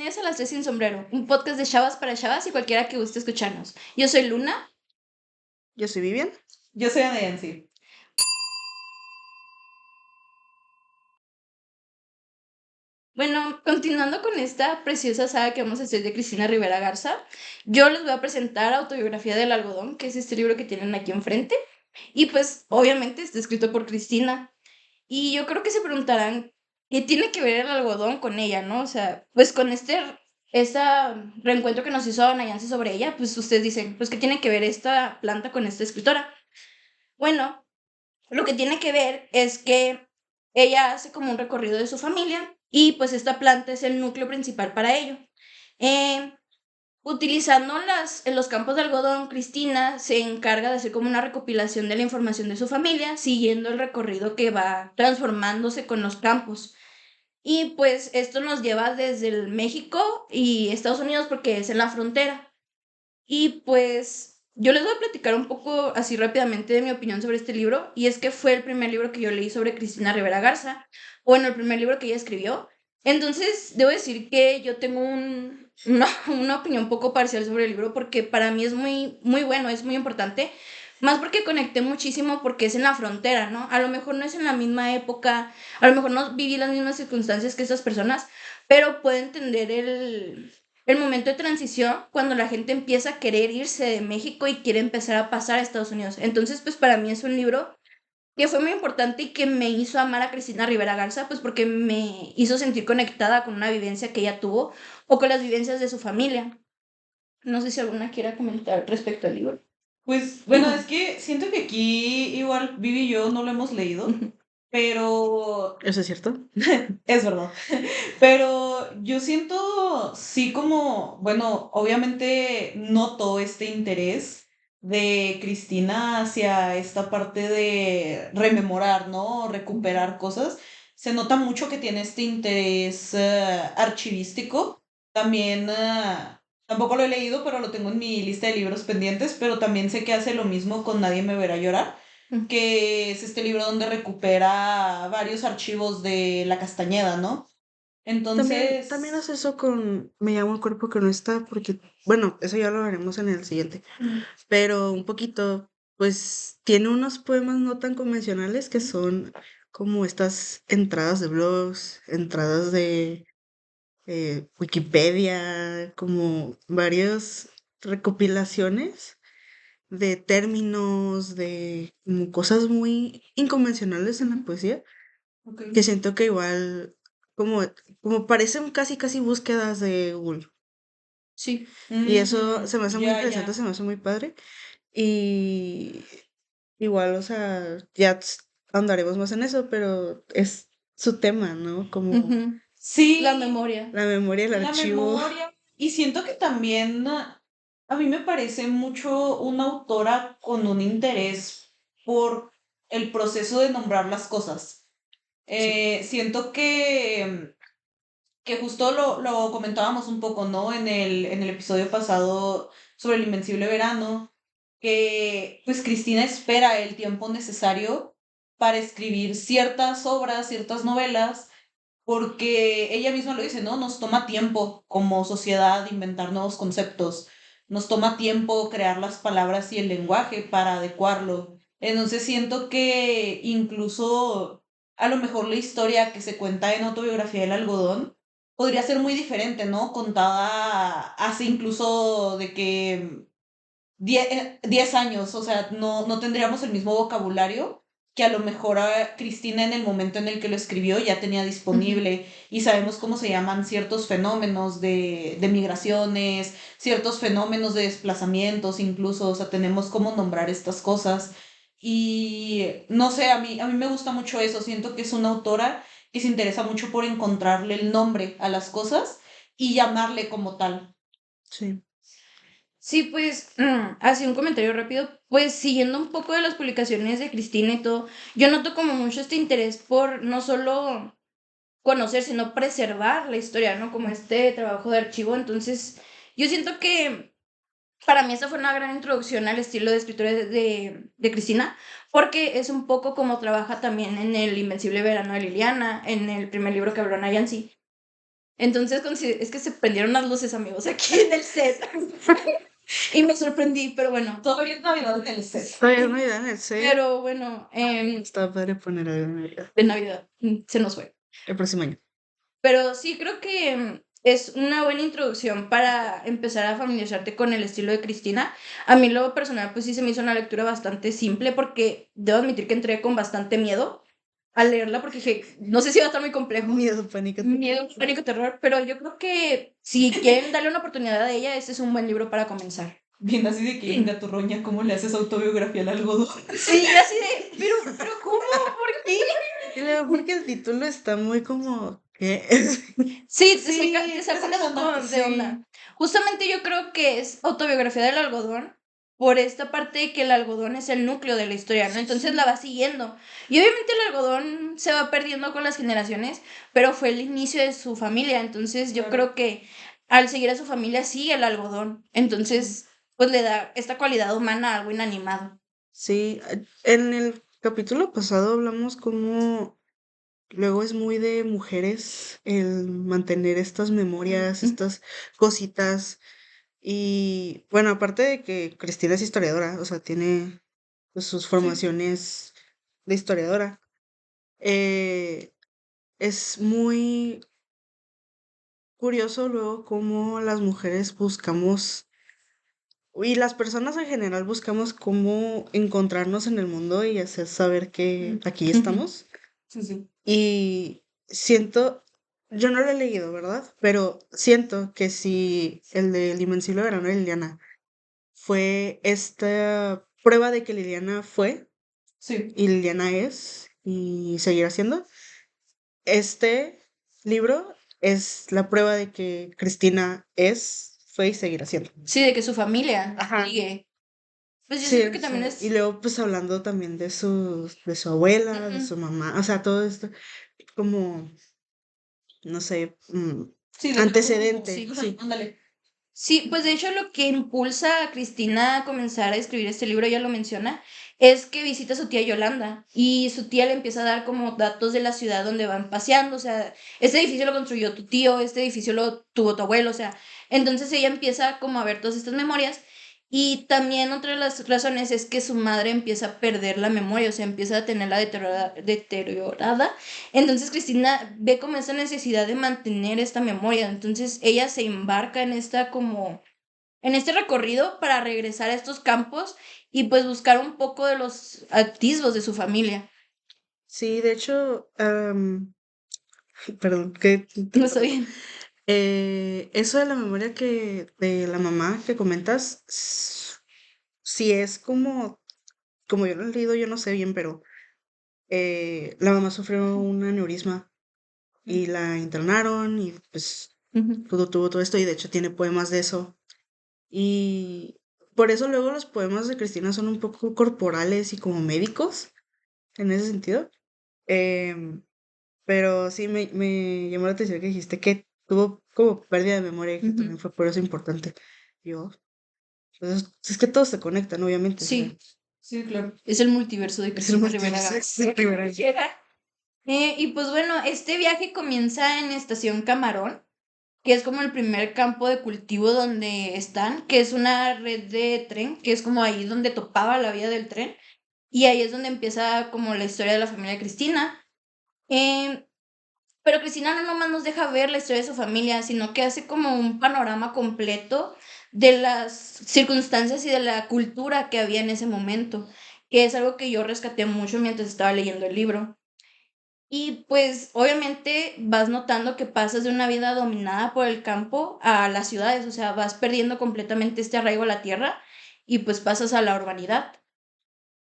bienvenidos a Las Tres Sin Sombrero, un podcast de chavas para chavas y cualquiera que guste escucharnos. Yo soy Luna. Yo soy Vivian. Yo soy Ana Yancy. Bueno, continuando con esta preciosa saga que vamos a hacer de Cristina Rivera Garza, yo les voy a presentar Autobiografía del Algodón, que es este libro que tienen aquí enfrente. Y pues, obviamente, está escrito por Cristina. Y yo creo que se preguntarán, ¿qué tiene que ver el algodón con ella, no? O sea, pues con este reencuentro que nos hizo Ana Yancy sobre ella, pues ustedes dicen, pues ¿qué tiene que ver esta planta con esta escritora? Bueno, lo que tiene que ver es que ella hace como un recorrido de su familia y pues esta planta es el núcleo principal para ello. Eh, Utilizando en los campos de algodón, Cristina se encarga de hacer como una recopilación de la información de su familia, siguiendo el recorrido que va transformándose con los campos. Y pues esto nos lleva desde el México y Estados Unidos porque es en la frontera. Y pues yo les voy a platicar un poco así rápidamente de mi opinión sobre este libro, y es que fue el primer libro que yo leí sobre Cristina Rivera Garza, bueno, el primer libro que ella escribió. Entonces, debo decir que yo tengo una opinión poco parcial sobre el libro porque para mí es muy, muy bueno, es muy importante, más porque conecté muchísimo porque es en la frontera, ¿no? A lo mejor no es en la misma época, a lo mejor no viví las mismas circunstancias que estas personas, pero puedo entender el momento de transición cuando la gente empieza a querer irse de México y quiere empezar a pasar a Estados Unidos. Entonces, pues para mí es un libro que fue muy importante y que me hizo amar a Cristina Rivera Garza, pues porque me hizo sentir conectada con una vivencia que ella tuvo o con las vivencias de su familia. No sé si alguna quiera comentar respecto al libro. Pues bueno, es que siento que aquí igual Vivi y yo no lo hemos leído, pero ¿Eso es cierto? es verdad. Pero yo siento sí como, bueno, obviamente noto este interés de Cristina hacia esta parte de rememorar, ¿no? Recuperar cosas. Se nota mucho que tiene este interés archivístico. También, tampoco lo he leído, pero lo tengo en mi lista de libros pendientes, pero también sé que hace lo mismo con Nadie me verá llorar, que es este libro donde recupera varios archivos de la Castañeda, ¿no? También Entonces, hace eso con Me llamo el cuerpo que no está, porque, bueno, eso ya lo haremos en el siguiente. Pero un poquito, pues tiene unos poemas no tan convencionales que son como estas entradas de blogs, entradas de Wikipedia, como varias recopilaciones de términos, de como cosas muy inconvencionales en la poesía, ok. que siento que igual, como, como parecen casi casi búsquedas de Google. Sí. Y eso se me hace muy Ya, interesante, ya. se me hace muy padre. Y igual, o sea, ya andaremos más en eso, pero es su tema, ¿no? Como Ujú. La Sí, memoria. la memoria, el la archivo. memoria. Y siento que también a mí me parece mucho una autora con un interés por el proceso de nombrar las cosas. Sí. Siento que justo lo comentábamos un poco, ¿no? En el episodio pasado sobre el Invencible Verano, que pues Cristina espera el tiempo necesario para escribir ciertas obras, ciertas novelas, porque ella misma lo dice, ¿no? Nos toma tiempo como sociedad inventar nuevos conceptos, nos toma tiempo crear las palabras y el lenguaje para adecuarlo. Entonces siento que incluso a lo mejor la historia que se cuenta en Autobiografía del Algodón podría ser muy diferente, ¿no? Contada hace incluso de que 10 años, o sea, no tendríamos el mismo vocabulario que a lo mejor Cristina en el momento en el que lo escribió ya tenía Ujú. disponible y sabemos cómo se llaman ciertos fenómenos de migraciones, ciertos fenómenos de desplazamientos incluso, o sea, tenemos cómo nombrar estas cosas. Y no sé, a mí me gusta mucho eso, siento que es una autora que se interesa mucho por encontrarle el nombre a las cosas y llamarle como tal. Sí. Sí, pues, así un comentario rápido, pues siguiendo un poco de las publicaciones de Cristina y todo, yo noto como mucho este interés por no solo conocer, sino preservar la historia, ¿no? Como este trabajo de archivo. Entonces, yo siento que para mí esa fue una gran introducción al estilo de escritura de Cristina, porque es un poco como trabaja también en El Invencible Verano de Liliana, en el primer libro que habló Nayansi. Entonces es que se prendieron las luces, amigos, aquí en el set. Y me sorprendí, pero bueno. Todavía es Navidad en el set. Todavía no idea en el set. Pero bueno, Está padre poner algo de Navidad. de Navidad, se nos fue. El próximo año. Pero sí creo que es una buena introducción para empezar a familiarizarte con el estilo de Cristina. A mí lo personal pues sí se me hizo una lectura bastante simple porque debo admitir que entré con bastante miedo al leerla porque dije, no sé si va a estar muy complejo. Miedo, pánico. Miedo, pánico, terror, pero yo creo que si quieren darle una oportunidad a ella, este es un buen libro para comenzar. Bien así de que Inga Turroña, ¿cómo le haces autobiografía al algodón? Sí, así de, pero ¿cómo? ¿Por qué? Y luego porque el título está muy como... ¿qué? Sí, Sí, te saca te saca de un poco onda, de sí. onda. Justamente yo creo que es autobiografía del algodón por esta parte de que el algodón es el núcleo de la historia, ¿no? Entonces la va siguiendo. Y obviamente el algodón se va perdiendo con las generaciones, pero fue el inicio de su familia. Entonces yo Claro. creo que al seguir a su familia sigue el algodón. Entonces, pues le da esta cualidad humana a algo inanimado. Sí, en el capítulo pasado hablamos como luego es muy de mujeres el mantener estas memorias, Mm. estas cositas. Y bueno, aparte de que Cristina es historiadora, o sea, tiene pues, sus formaciones de historiadora, eh, es muy curioso luego cómo las mujeres buscamos, y las personas en general buscamos cómo encontrarnos en el mundo y hacer saber que aquí estamos. Sí, sí. Y siento, yo no lo he leído, ¿verdad? Pero siento que si el del Invencible Verano de Liliana fue esta prueba de que Liliana fue Sí. y Liliana es y seguirá siendo, este libro es la prueba de que Cristina es, fue y seguirá siendo. Sí, de que su familia Ajá. sigue. Pues yo Sí, siento que o también sea, y es... luego pues hablando también de su abuela, de Ujú. su mamá, o sea, todo esto como, no sé, Sí, de trabajo como... antecedente, Sí. sí. Ándale. Sí, pues de hecho lo que impulsa a Cristina a comenzar a escribir este libro, ya lo menciona, es que visita a su tía Yolanda y su tía le empieza a dar como datos de la ciudad donde van paseando, o sea, este edificio lo construyó tu tío, este edificio lo tuvo tu abuelo, o sea, entonces ella empieza como a ver todas estas memorias y también otra de las razones es que su madre empieza a perder la memoria, o sea, empieza a tenerla deteriorada. Entonces Cristina ve como esa necesidad de mantener esta memoria. Entonces ella se embarca en esta como, en este recorrido para regresar a estos campos y pues buscar un poco de los atisbos de su familia. Sí, de hecho, perdón, que No está bien. eso de la memoria de la mamá que comentas, si es como yo lo he leído, yo no sé bien, pero la mamá sufrió un aneurisma y la internaron y pues Ujú. tuvo todo esto y de hecho tiene poemas de eso. Y por eso luego los poemas de Cristina son un poco corporales y como médicos en ese sentido. Em, pero sí me llamó la atención que dijiste que tuvo como pérdida de memoria y que también Ujú. fue por eso importante. Yo, pues es que todos se conectan, obviamente. O sea, Sí, Sí, claro. es el multiverso de es el Cristina Rivera multiverso Garza. de Rivera. Y pues bueno, este viaje comienza en Estación Camarón, que es como el primer campo de cultivo donde están, que es una red de tren, que es como ahí donde topaba la vía del tren. Y ahí es donde empieza como la historia de la familia de Cristina. Em, pero Cristina no nomás nos deja ver la historia de su familia, sino que hace como un panorama completo de las circunstancias y de la cultura que había en ese momento, que es algo que yo rescaté mucho mientras estaba leyendo el libro. Y pues obviamente vas notando que pasas de una vida dominada por el campo a las ciudades, o sea, vas perdiendo completamente este arraigo a la tierra y pues pasas a la urbanidad.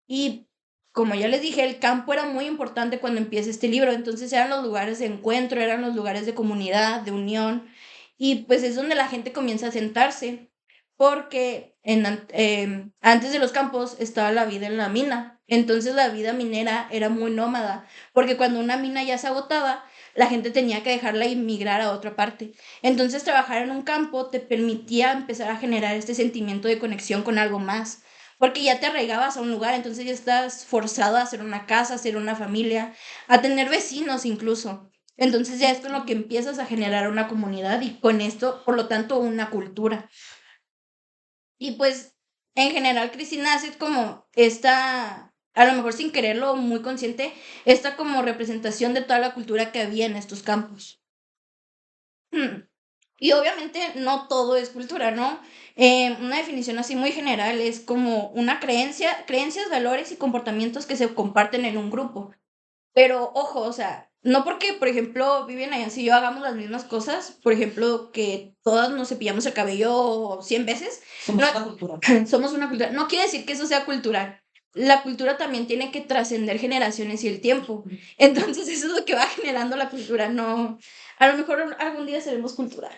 Y como ya les dije, el campo era muy importante cuando empieza este libro, entonces eran los lugares de encuentro, eran los lugares de comunidad, de unión, y pues es donde la gente comienza a sentarse, porque antes de los campos estaba la vida en la mina, entonces la vida minera era muy nómada, porque cuando una mina ya se agotaba, la gente tenía que dejarla y migrar a otra parte. Entonces trabajar en un campo te permitía empezar a generar este sentimiento de conexión con algo más porque ya te arraigabas a un lugar, entonces ya estás forzado a hacer una casa, a hacer una familia, a tener vecinos incluso. Entonces ya es con lo que empiezas a generar una comunidad y con esto, por lo tanto, una cultura. Y pues, en general, Cristina hace como esta, a lo mejor sin quererlo, muy consciente, esta como representación de toda la cultura que había en estos campos. Y obviamente no todo es cultura, ¿no? Una definición así muy general es como una creencia, creencias, valores y comportamientos que se comparten en un grupo. Pero ojo, o sea, no porque, por ejemplo, Vivian y yo hagamos las mismas cosas, por ejemplo, que todas nos cepillamos el cabello 100 veces, Somos no, una cultura. somos una cultura. No quiere decir que eso sea cultural. La cultura también tiene que trascender generaciones y el tiempo. Entonces, eso es lo que va generando la cultura. No, a lo mejor algún día seremos cultural.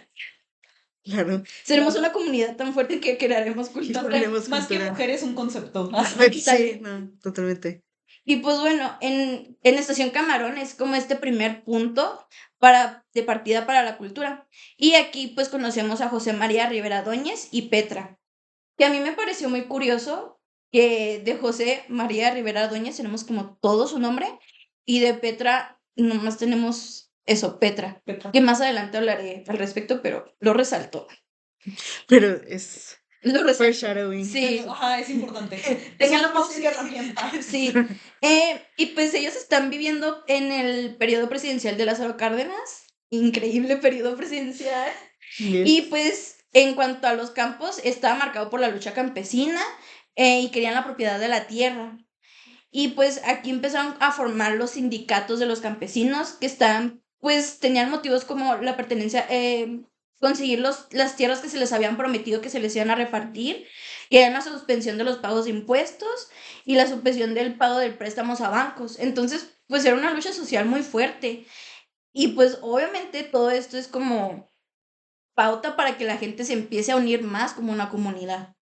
Claro, Seremos una comunidad tan fuerte que crearemos cultura. crearemos Más que cultura. mujer es un concepto. Sí, no, totalmente. Y pues bueno, en Estación Camarón es como este primer punto de partida para la cultura. Y aquí pues conocemos a José María Rivera Dóñez y Petra, que a mí me pareció muy curioso que de José María Rivera Dóñez tenemos como todo su nombre y de Petra nomás tenemos eso, Petra, Petra. que más adelante hablaré al respecto, pero lo resaltó. Pero es Lo resaltó. foreshadowing. Sí. Ajá, es importante. Ténganlo Somos presente. herramienta. Sí. Y pues ellos están viviendo en el periodo presidencial de Lázaro Cárdenas. Increíble periodo presidencial. Yes. Y pues en cuanto a los campos, estaba marcado por la lucha campesina y querían la propiedad de la tierra. Y pues aquí empezaron a formar los sindicatos de los campesinos que estaban, pues tenían motivos como la pertenencia, conseguir las tierras que se les habían prometido que se les iban a repartir, que eran la suspensión de los pagos de impuestos y la suspensión del pago de préstamos a bancos. Entonces, pues era una lucha social muy fuerte. Y pues obviamente todo esto es como pauta para que la gente se empiece a unir más como una comunidad.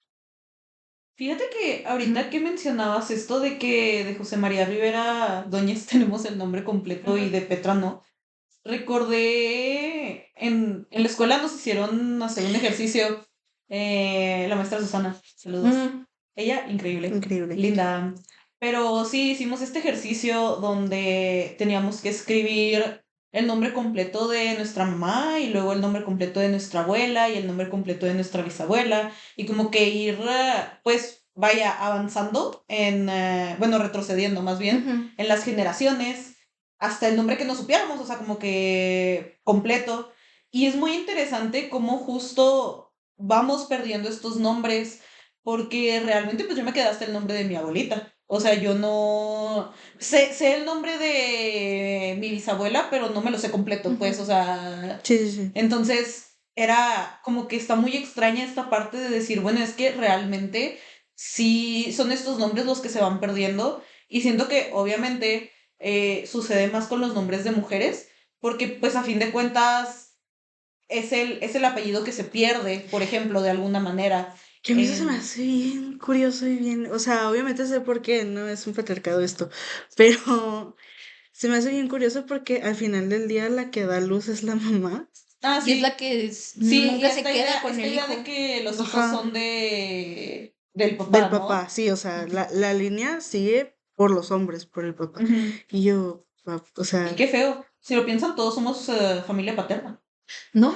Fíjate que ahorita que mencionabas esto de que de José María Rivera Doñez tenemos el nombre completo y de Petra no, recordé en la escuela nos hicieron hacer un ejercicio, la maestra Susana, saludos. Ella, increíble, Increíble. linda. Pero sí, hicimos este ejercicio donde teníamos que escribir el nombre completo de nuestra mamá y luego el nombre completo de nuestra abuela y el nombre completo de nuestra bisabuela y como que ir, pues, vaya avanzando bueno, retrocediendo más bien en las generaciones hasta el nombre que no supiéramos, o sea, como que completo. Y es muy interesante cómo justo vamos perdiendo estos nombres porque realmente pues yo me quedé hasta el nombre de mi abuelita. O sea, yo no sé el nombre de mi bisabuela, pero no me lo sé completo, pues, o sea, Sí, sí, sí. entonces era como que está muy extraña esta parte de decir, bueno, es que realmente sí son estos nombres los que se van perdiendo y siento que obviamente sucede más con los nombres de mujeres, porque pues a fin de cuentas es el apellido que se pierde, por ejemplo, de alguna manera. Que a mí eso se me hace bien curioso y bien, o sea, obviamente sé por qué, no es un patriarcado esto, pero se me hace bien curioso porque al final del día la que da luz es la mamá. Ah, Y es sí. la que Sí, y nunca se esta queda idea, con esta el idea hijo. de que los hijos Ajá. son del papá, Del ¿no? papá, sí, o sea, la línea sigue por los hombres, por el papá. Ujú. Y yo, o Y sea, qué feo. Si lo piensan, todos somos familia paterna. ¿No?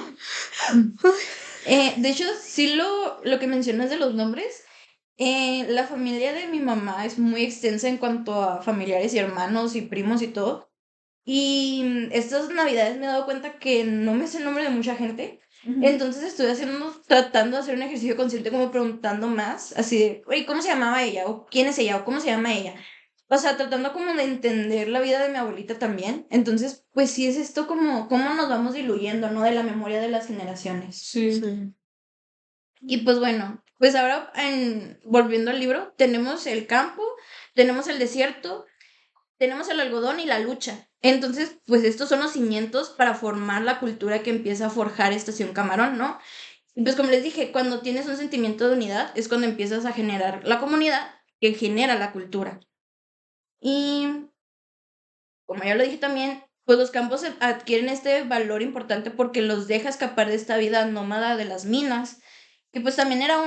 De hecho, sí lo que mencionas de los nombres, la familia de mi mamá es muy extensa en cuanto a familiares y hermanos y primos y todo. Y estas navidades me he dado cuenta que no me sé el nombre de mucha gente. Ujú. Entonces estoy tratando de hacer un ejercicio consciente como preguntando más, así de, oye, ¿cómo se llamaba ella? ¿O quién es ella? ¿O cómo se llama ella? O sea, tratando como de entender la vida de mi abuelita también. Entonces, pues sí es esto como, cómo nos vamos diluyendo, ¿no? De la memoria de las generaciones. Sí. sí. Y pues bueno, pues ahora volviendo al libro, tenemos el campo, tenemos el desierto, tenemos el algodón y la lucha. Entonces, pues estos son los cimientos para formar la cultura que empieza a forjar Estación Camarón, ¿no? Y pues como les dije, cuando tienes un sentimiento de unidad es cuando empiezas a generar la comunidad que genera la cultura. Y como ya lo dije también, pues los campos adquieren este valor importante porque los deja escapar de esta vida nómada de las minas, que pues también era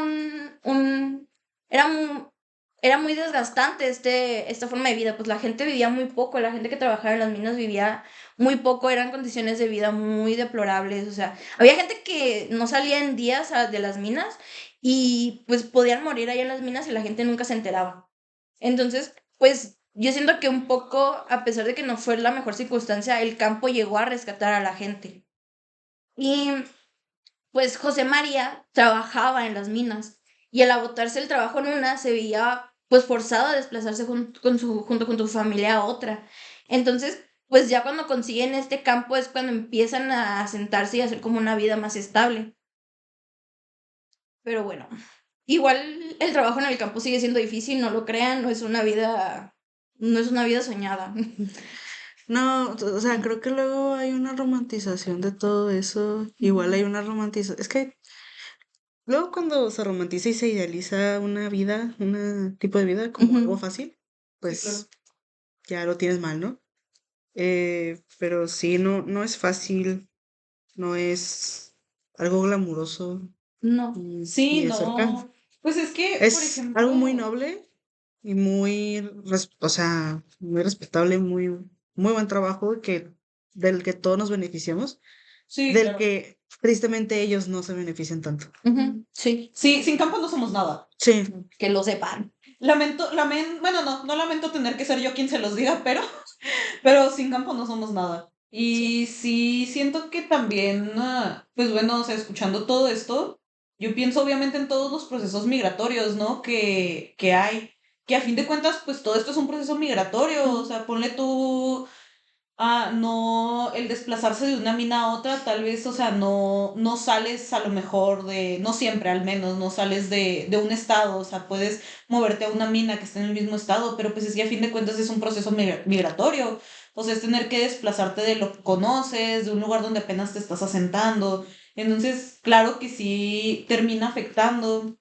era muy desgastante esta forma de vida, pues la gente vivía muy poco, la gente que trabajaba en las minas vivía muy poco, eran condiciones de vida muy deplorables, o sea, había gente que no salía en días de las minas y pues podían morir ahí en las minas y la gente nunca se enteraba. Entonces, pues yo siento que un poco, a pesar de que no fue la mejor circunstancia, el campo llegó a rescatar a la gente. Y pues José María trabajaba en las minas y al agotarse el trabajo en una se veía pues forzado a desplazarse junto con su familia a otra. Entonces, pues ya cuando consiguen este campo es cuando empiezan a asentarse y a hacer como una vida más estable. Pero bueno, igual el trabajo en el campo sigue siendo difícil, no lo crean, no es una vida soñada. No, o sea, creo que luego hay una romantización de todo eso. Igual hay una romantización. Es que luego cuando se romantiza y se idealiza una vida, un tipo de vida como algo Ujú. fácil, Sí, claro. pues ya lo tienes mal, ¿no? Pero sí, no es fácil, no es algo glamuroso No. ni Sí, de cerca. no. Pues es que, por Es algo muy ejemplo, noble y muy, o sea, muy respetable, muy buen trabajo del que todos nos beneficiamos, sí, del claro. que tristemente ellos no se benefician tanto. Ujú, sí, Sí, sin campo no somos nada. Sí, que lo sepan. Bueno, no lamento tener que ser yo quien se los diga, pero sin campo no somos nada. Sí. Y sí, siento que también, pues bueno, o sea, escuchando todo esto, yo pienso obviamente en todos los procesos migratorios, ¿no? Que hay, que a fin de cuentas, pues todo esto es un proceso migratorio, o sea, ponle tú no, el desplazarse de una mina a otra, tal vez, o sea, no sales a lo mejor no siempre al menos, no sales de un estado, o sea, puedes moverte a una mina que esté en el mismo estado, pero pues es que a fin de cuentas es un proceso migratorio, o sea, es tener que desplazarte de lo que conoces, de un lugar donde apenas te estás asentando, entonces, claro que sí termina afectando.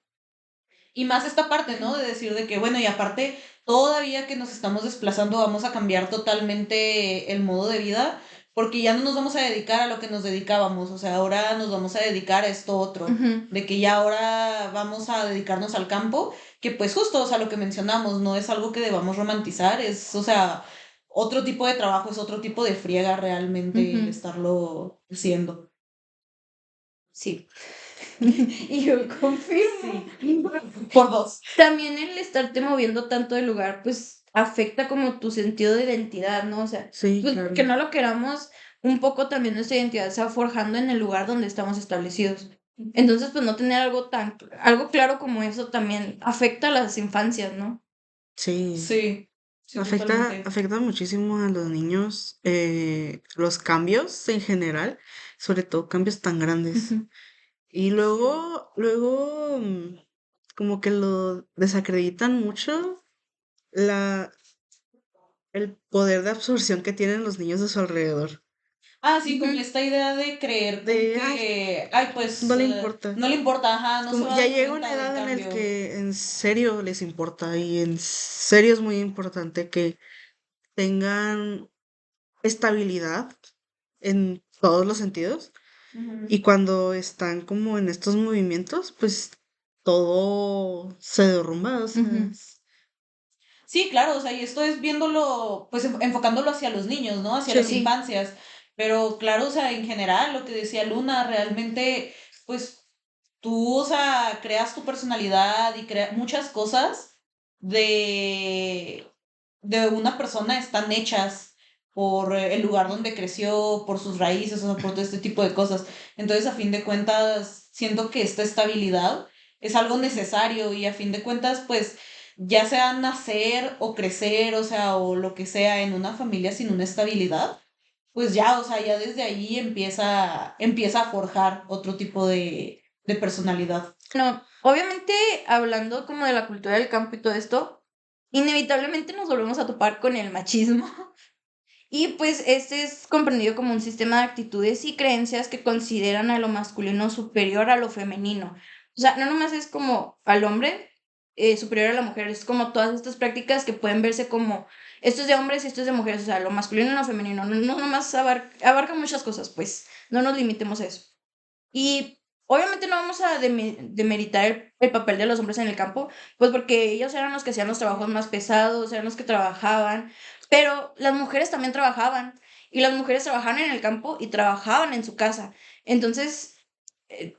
Y más esta parte, ¿no? De decir de que, bueno, y aparte, todavía que nos estamos desplazando, vamos a cambiar totalmente el modo de vida, porque ya no nos vamos a dedicar a lo que nos dedicábamos, o sea, ahora nos vamos a dedicar a esto otro, Ujú, de que ya ahora vamos a dedicarnos al campo, que pues justo, o sea, lo que mencionamos, no es algo que debamos romantizar, es, o sea, otro tipo de trabajo, es otro tipo de friega realmente el ujú, estarlo haciendo. sí. Y yo confirmo. Sí, por dos. También el estarte moviendo tanto de lugar, pues afecta como tu sentido de identidad, ¿no? O sea, sí, pues claro. que no lo queramos, un poco también nuestra identidad se va forjando en el lugar donde estamos establecidos. Entonces, pues no tener algo claro como eso también afecta a las infancias, ¿no? Sí, Sí, sí, totalmente. afecta muchísimo a los niños los cambios en general, sobre todo cambios tan grandes. Ujú, Y Sí. luego, como que lo desacreditan mucho la, el poder de absorción que tienen los niños de su alrededor. Sí, como ujú, esta idea de creer con De, ay, que, no pues, le importa. no le importa, ajá, Es no se como, va a ya dar llega una cuenta del edad en el cambio. que en serio les importa y en serio es muy importante que tengan estabilidad en todos los sentidos. Ujú. Y cuando están como en estos movimientos, pues todo se derrumba, o sea, ujú. Sí, claro, o sea, y esto es viéndolo, pues enfocándolo hacia los niños, ¿no? Hacia las sí, Sí. infancias. Pero claro, o sea, en general, lo que decía Luna, realmente, pues tú, o sea, creas tu personalidad y creas muchas cosas de, de una persona están hechas por el lugar donde creció, por sus raíces, o sea, por todo este tipo de cosas. Entonces, a fin de cuentas, siento que esta estabilidad es algo necesario y a fin de cuentas, pues ya sea nacer o crecer, o sea, o lo que sea en una familia sin una estabilidad, pues ya, o sea, ya desde ahí empieza a forjar otro tipo de personalidad. No, obviamente hablando como de la cultura del campo y todo esto, inevitablemente nos volvemos a topar con el machismo. Y pues este es comprendido como un sistema de actitudes y creencias que consideran a lo masculino superior a lo femenino. O sea, no nomás es como al hombre superior a la mujer, es como todas estas prácticas que pueden verse como esto es de hombres y esto es de mujeres, o sea, lo masculino y lo femenino. No nomás abarca muchas cosas, pues no nos limitemos a eso. Y obviamente no vamos a demeritar el papel de los hombres en el campo, pues porque ellos eran los que hacían los trabajos más pesados, eran los que trabajaban, pero las mujeres también trabajaban, y las mujeres trabajaban en el campo y trabajaban en su casa. Entonces,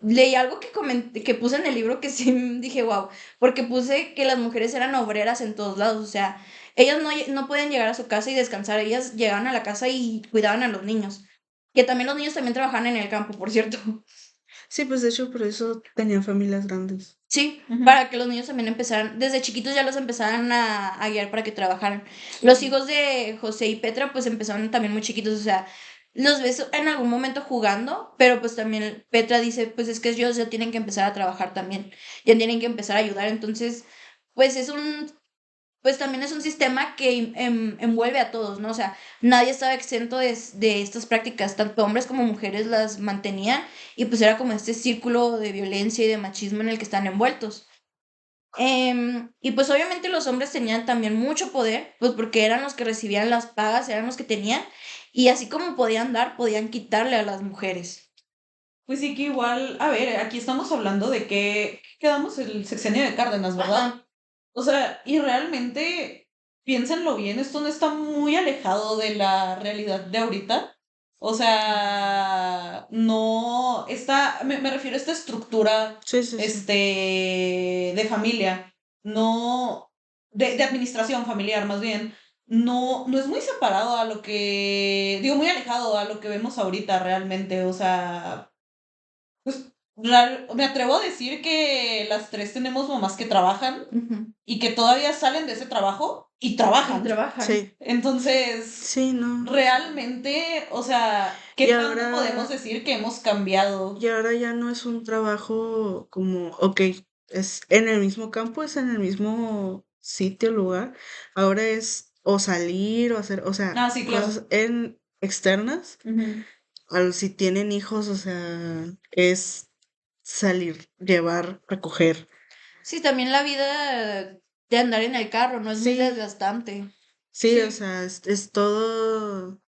leí algo que puse en el libro que sí dije, wow, porque puse que las mujeres eran obreras en todos lados, o sea, ellas no podían llegar a su casa y descansar, ellas llegaban a la casa y cuidaban a los niños, que también los niños también trabajaban en el campo, por cierto. Sí, pues de hecho por eso tenían familias grandes. Sí, Ujú. para que los niños también empezaran, desde chiquitos ya los empezaran a guiar para que trabajaran. Los hijos de José y Petra pues empezaron también muy chiquitos, o sea, los ves en algún momento jugando, pero pues también Petra dice, pues es que ellos ya tienen que empezar a trabajar también, ya tienen que empezar a ayudar, entonces pues pues también es un sistema que envuelve a todos, ¿no? O sea, nadie estaba exento de estas prácticas, tanto hombres como mujeres las mantenían y pues era como este círculo de violencia y de machismo en el que están envueltos. Y pues obviamente los hombres tenían también mucho poder, pues porque eran los que recibían las pagas, eran los que tenían, y así como podían dar, podían quitarle a las mujeres. Pues sí que igual, a ver, aquí estamos hablando de que quedamos el sexenio de Cárdenas, ¿verdad? Ajá. O sea, y realmente, piénsenlo bien, esto no está muy alejado de la realidad de ahorita. O sea, no está, me refiero a esta estructura, Sí, sí, sí. de familia, no, de administración familiar más bien, no es muy separado a lo que, digo, muy alejado a lo que vemos ahorita realmente. O sea, pues me atrevo a decir que las tres tenemos mamás que trabajan Ujú. y que todavía salen de ese trabajo y Y trabajan. trabajan. Sí, Entonces, sí, no. realmente, o sea, ¿qué Y tanto podemos ahora, decir que hemos cambiado? y ahora ya no es un trabajo como, ok, es en el mismo campo, es en el mismo sitio, lugar. Ahora es o salir o hacer, o sea, Ah, sí, claro. cosas en externas. Ujú. Si tienen hijos, o sea, es salir, llevar, recoger. Sí, también la vida de andar en el carro no es muy Sí, desgastante. sí, o Sí. sea, es todo,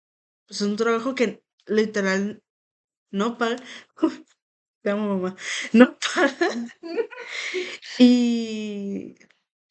pues un trabajo que literal no paga. Te amo, mamá. No paga y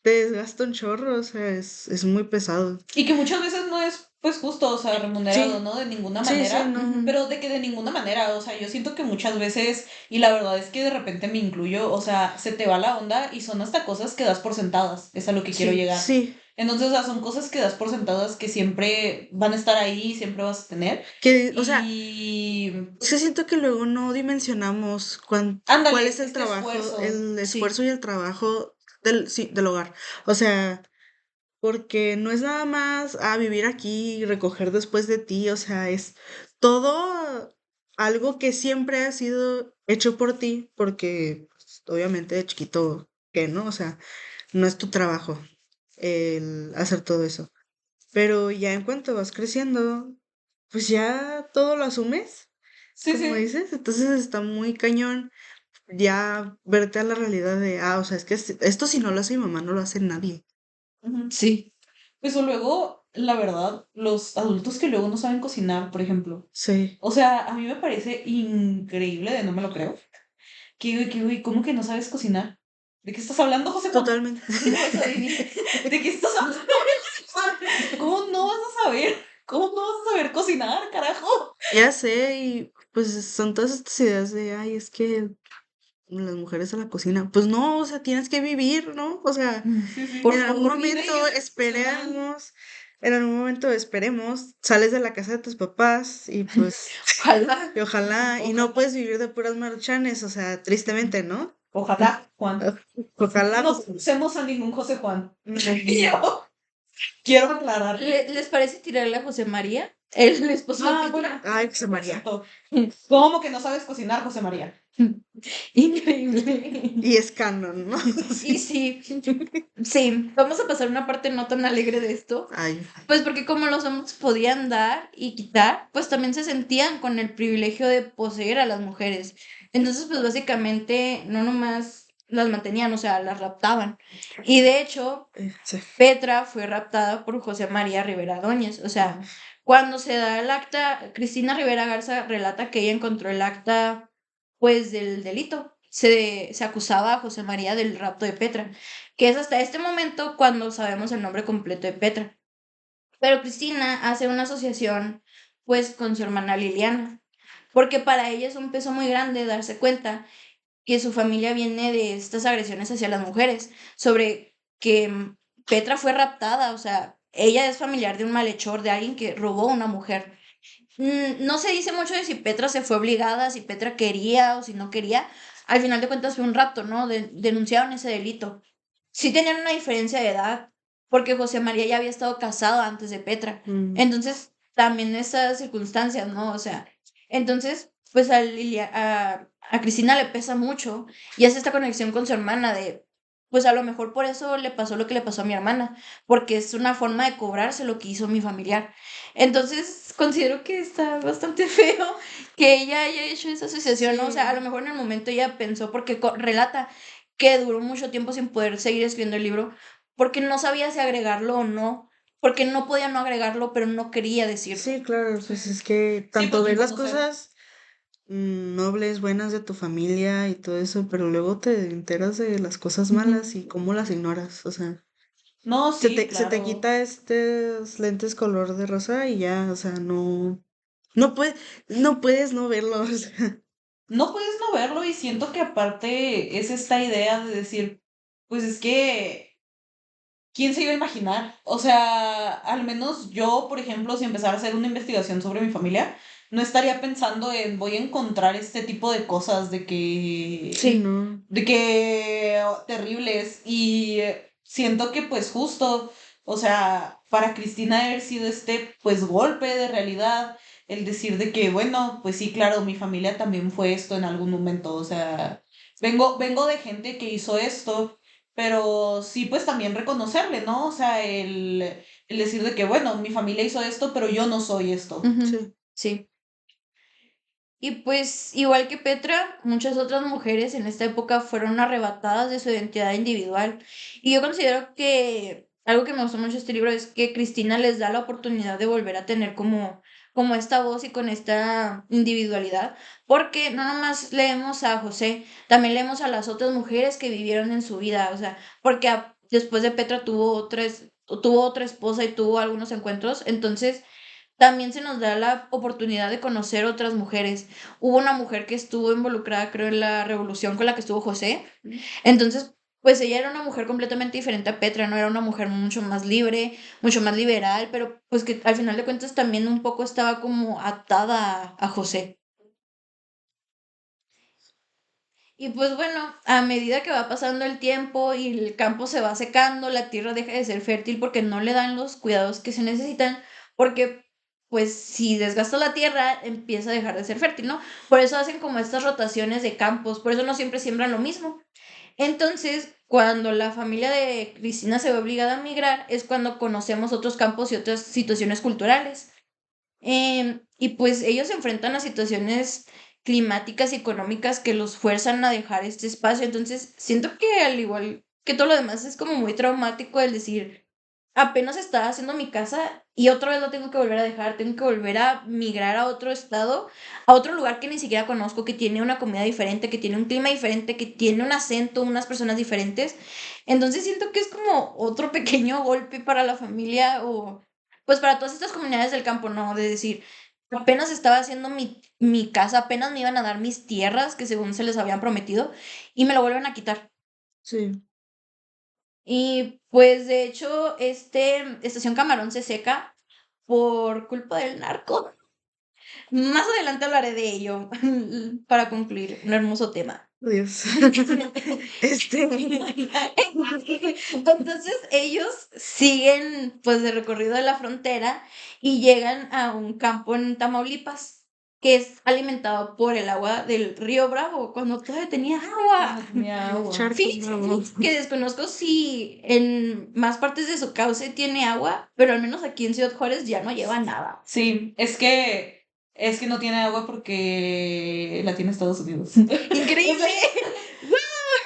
te desgasta un chorro, o sea, es muy pesado. Y que muchas veces no es, pues justo, o sea, remunerado, Sí, ¿no? De ninguna sí, sí, manera, no. Ujú. pero de que de ninguna manera, o sea, yo siento que muchas veces, y la verdad es que de repente me incluyo, o sea, se te va la onda y son hasta cosas que das por sentadas, es a lo que quiero Sí. llegar. Sí, Entonces, o sea, son cosas que das por sentadas que siempre van a estar ahí, siempre vas a tener. que, o sea, Y es que siento que luego no dimensionamos cuál es ándale, el este trabajo, esfuerzo. el Sí. esfuerzo y el trabajo sí, del hogar. O sea, porque no es nada más vivir aquí y recoger después de ti, o sea, es todo algo que siempre ha sido hecho por ti, porque pues, obviamente de chiquito, que no, o sea, no es tu trabajo el hacer todo eso. Pero ya en cuanto vas creciendo, pues ya todo lo asumes, Sí, como sí. dices, entonces está muy cañón ya verte a la realidad de, o sea, es que esto si no lo hace mi mamá, no lo hace nadie. Ujú. Sí. Pues o luego, la verdad, los adultos que luego no saben cocinar, por ejemplo. Sí, O sea, a mí me parece increíble, de no me lo creo. Güey, ¿cómo que no sabes cocinar? ¿De qué estás hablando, José Juan? totalmente. ¿Cómo vas a vivir? ¿De qué estás hablando, José Juan? ¿Cómo no vas a saber? ¿Cómo no vas a saber cocinar, carajo? Ya sé, y pues son todas estas ideas de, ay, es que las mujeres a la cocina. Pues no, o sea, tienes que vivir, ¿no? O sea, Sí, sí. Por en algún favor, Vive y momento es excepcional. esperemos, en algún momento esperemos, sales de la casa de tus papás y pues, ojalá. y ojalá, y no Ojalá. puedes vivir de puras maruchanes, o sea, tristemente, ¿no? Ojalá, Juan. Ojalá, No pues, conocemos a ningún José Juan. mm, Y yo quiero aclarar. ¿Les parece tirarle a José María, el esposo de Ah, bueno. Petra? ay, José Por María. cierto. ¿Cómo que no sabes cocinar, José María? Increíble. Y es canon, ¿no? Y Sí. sí, sí, vamos a pasar una parte no tan alegre de esto, Ay, pues porque como los hombres podían dar y quitar, pues también se sentían con el privilegio de poseer a las mujeres. Entonces, pues básicamente no nomás las mantenían, o sea, las raptaban. Y de hecho, sí. Petra fue raptada por José María Rivera Dóñez. O sea, cuando se da el acta, Cristina Rivera Garza relata que ella encontró el acta pues del delito. Se acusaba a José María del rapto de Petra, que es hasta este momento cuando sabemos el nombre completo de Petra. Pero Cristina hace una asociación pues con su hermana Liliana, porque para ella es un peso muy grande darse cuenta que su familia viene de estas agresiones hacia las mujeres, sobre que Petra fue raptada, o sea, ella es familiar de un malhechor, de alguien que robó a una mujer. No se dice mucho de si Petra se fue obligada, si Petra quería o si no quería. Al final de cuentas fue un rapto, ¿no? Denunciaron ese delito. Sí tenían una diferencia de edad, porque José María ya había estado casado antes de Petra. Entonces, también esas circunstancias, ¿no? O sea, entonces, pues a Cristina le pesa mucho y hace esta conexión con su hermana de, pues a lo mejor por eso le pasó lo que le pasó a mi hermana, porque es una forma de cobrarse lo que hizo mi familiar. Entonces, considero que está bastante feo que ella haya hecho esa asociación, ¿no? O sea, a lo Sí. mejor en el momento ella pensó, porque relata que duró mucho tiempo sin poder seguir escribiendo el libro, porque no sabía si agregarlo o no, porque no podía no agregarlo, pero no quería decirlo. Sí, claro, pues Sí. es que Sí, tanto pues ves las reconocer. cosas nobles, buenas de tu familia y todo eso, pero luego te enteras de las cosas malas y cómo las ignoras, o sea, No, sí, se te claro. quita estos lentes color de rosa y ya, o sea, no puedes, no puedes no verlo, o sea, No puedes no verlo y siento que aparte es esta idea de decir, pues es que, ¿quién se iba a imaginar? O sea, al menos yo, por ejemplo, si empezara a hacer una investigación sobre mi familia, no estaría pensando en voy a encontrar este tipo de cosas sí, Sí. no, de que terribles y siento que pues justo, o sea, para Cristina haber sido este pues golpe de realidad, el decir de que bueno, pues sí, claro, mi familia también fue esto en algún momento, o sea, vengo de gente que hizo esto, pero sí pues también reconocerle, ¿no? O sea, el decir de que bueno, mi familia hizo esto, pero yo no soy esto. sí, Sí. Y pues, igual que Petra, muchas otras mujeres en esta época fueron arrebatadas de su identidad individual. Y yo considero que algo que me gustó mucho de este libro es que Cristina les da la oportunidad de volver a tener como esta voz y con esta individualidad, porque no nomás leemos a José, también leemos a las otras mujeres que vivieron en su vida, o sea, porque después de Petra tuvo otra esposa y tuvo algunos encuentros, entonces también se nos da la oportunidad de conocer otras mujeres. Hubo una mujer que estuvo involucrada, creo, en la revolución con la que estuvo José. Entonces, pues ella era una mujer completamente diferente a Petra, ¿no? Era una mujer mucho más libre, mucho más liberal, pero pues que al final de cuentas también un poco estaba como atada a José. Y pues bueno, a medida que va pasando el tiempo y el campo se va secando, la tierra deja de ser fértil porque no le dan los cuidados que se necesitan, porque pues si desgasta la tierra empieza a dejar de ser fértil, ¿no? Por eso hacen como estas rotaciones de campos, por eso no siempre siembran lo mismo. Entonces, cuando la familia de Cristina se ve obligada a migrar, es cuando conocemos otros campos y otras situaciones culturales. Y pues ellos se enfrentan a situaciones climáticas y económicas que los fuerzan a dejar este espacio. Entonces, siento que al igual que todo lo demás es como muy traumático el decir, apenas estaba haciendo mi casa y otra vez lo tengo que volver a dejar, tengo que volver a migrar a otro estado, a otro lugar que ni siquiera conozco, que tiene una comida diferente, que tiene un clima diferente, que tiene un acento, unas personas diferentes. Entonces siento que es como otro pequeño golpe para la familia o pues para todas estas comunidades del campo, ¿no? De decir, apenas estaba haciendo mi casa, apenas me iban a dar mis tierras que según se les habían prometido y me lo vuelven a quitar. sí, Y pues de hecho, Estación Camarón se seca por culpa del narco. Más adelante hablaré de ello para concluir un hermoso tema. Dios, este, Entonces ellos siguen pues de recorrido de la frontera y llegan a un campo en Tamaulipas que es alimentado por el agua del río Bravo cuando todavía tenía agua. Cuando tenía el agua. charco bravo. Fíjense que desconozco si en más partes de su cauce tiene agua, pero al menos aquí en Ciudad Juárez ya no lleva nada. Sí, es que no tiene agua porque la tiene Estados Unidos. Increíble.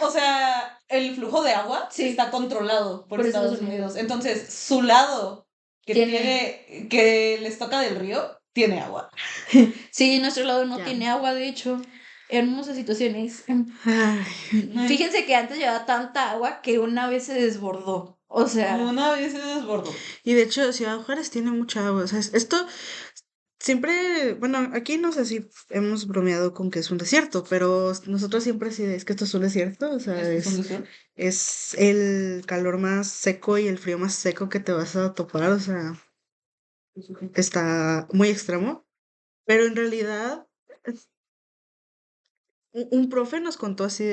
O sea, el flujo de agua Sí, está controlado por por Estados Estados Unidos. Unidos. Entonces, su lado que les toca del río, tiene agua. Sí, nuestro lado no Ya. tiene agua, de hecho. hermosas situaciones. Ay, Fíjense que antes llevaba tanta agua que una vez se desbordó. O sea, Una vez se desbordó. y de hecho, Ciudad Juárez tiene mucha agua. O sea, esto siempre, bueno, aquí no sé si hemos bromeado con que es un desierto, pero nosotros siempre sí es que esto es un desierto. O sea, ¿Es un desierto? es el calor más seco y el frío más seco que te vas a topar. O sea, está muy extremo. Pero en realidad, un profe nos contó así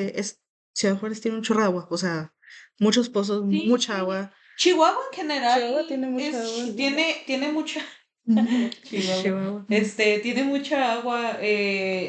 Ciudad Juárez tiene un chorro de agua. O sea, muchos pozos, Sí. mucha agua. Chihuahua en general Chihuahua tiene mucha agua. tiene mucha Chihuahua. Chihuahua. Tiene mucha agua,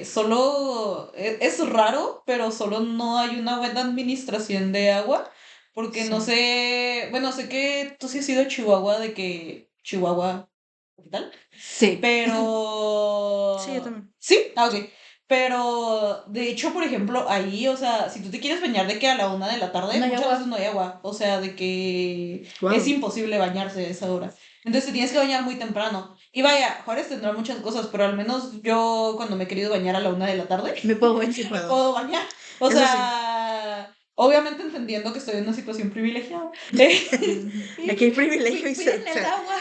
solo es raro, pero solo no hay una buena administración de agua, porque no Sí. sé, bueno, sé que tú sí has ido a Chihuahua, de que Chihuahua, capital, sí. pero... Sí, yo también. Sí, ok. Pero, de hecho, por ejemplo, ahí, o sea, si tú te quieres bañar de que a la 1 de la tarde, No hay muchas agua. veces no hay agua. O sea, de que Wow. es imposible bañarse a esa hora. Entonces te tienes que bañar muy temprano. Y vaya, Juárez tendrá muchas cosas, pero al menos yo cuando me he querido bañar a la 1 de la tarde, Me puedo bañar. Sí me puedo. puedo bañar. O Eso sí. sea, obviamente entendiendo que estoy en una situación privilegiada. Aquí hay privilegio y Cuiden el agua.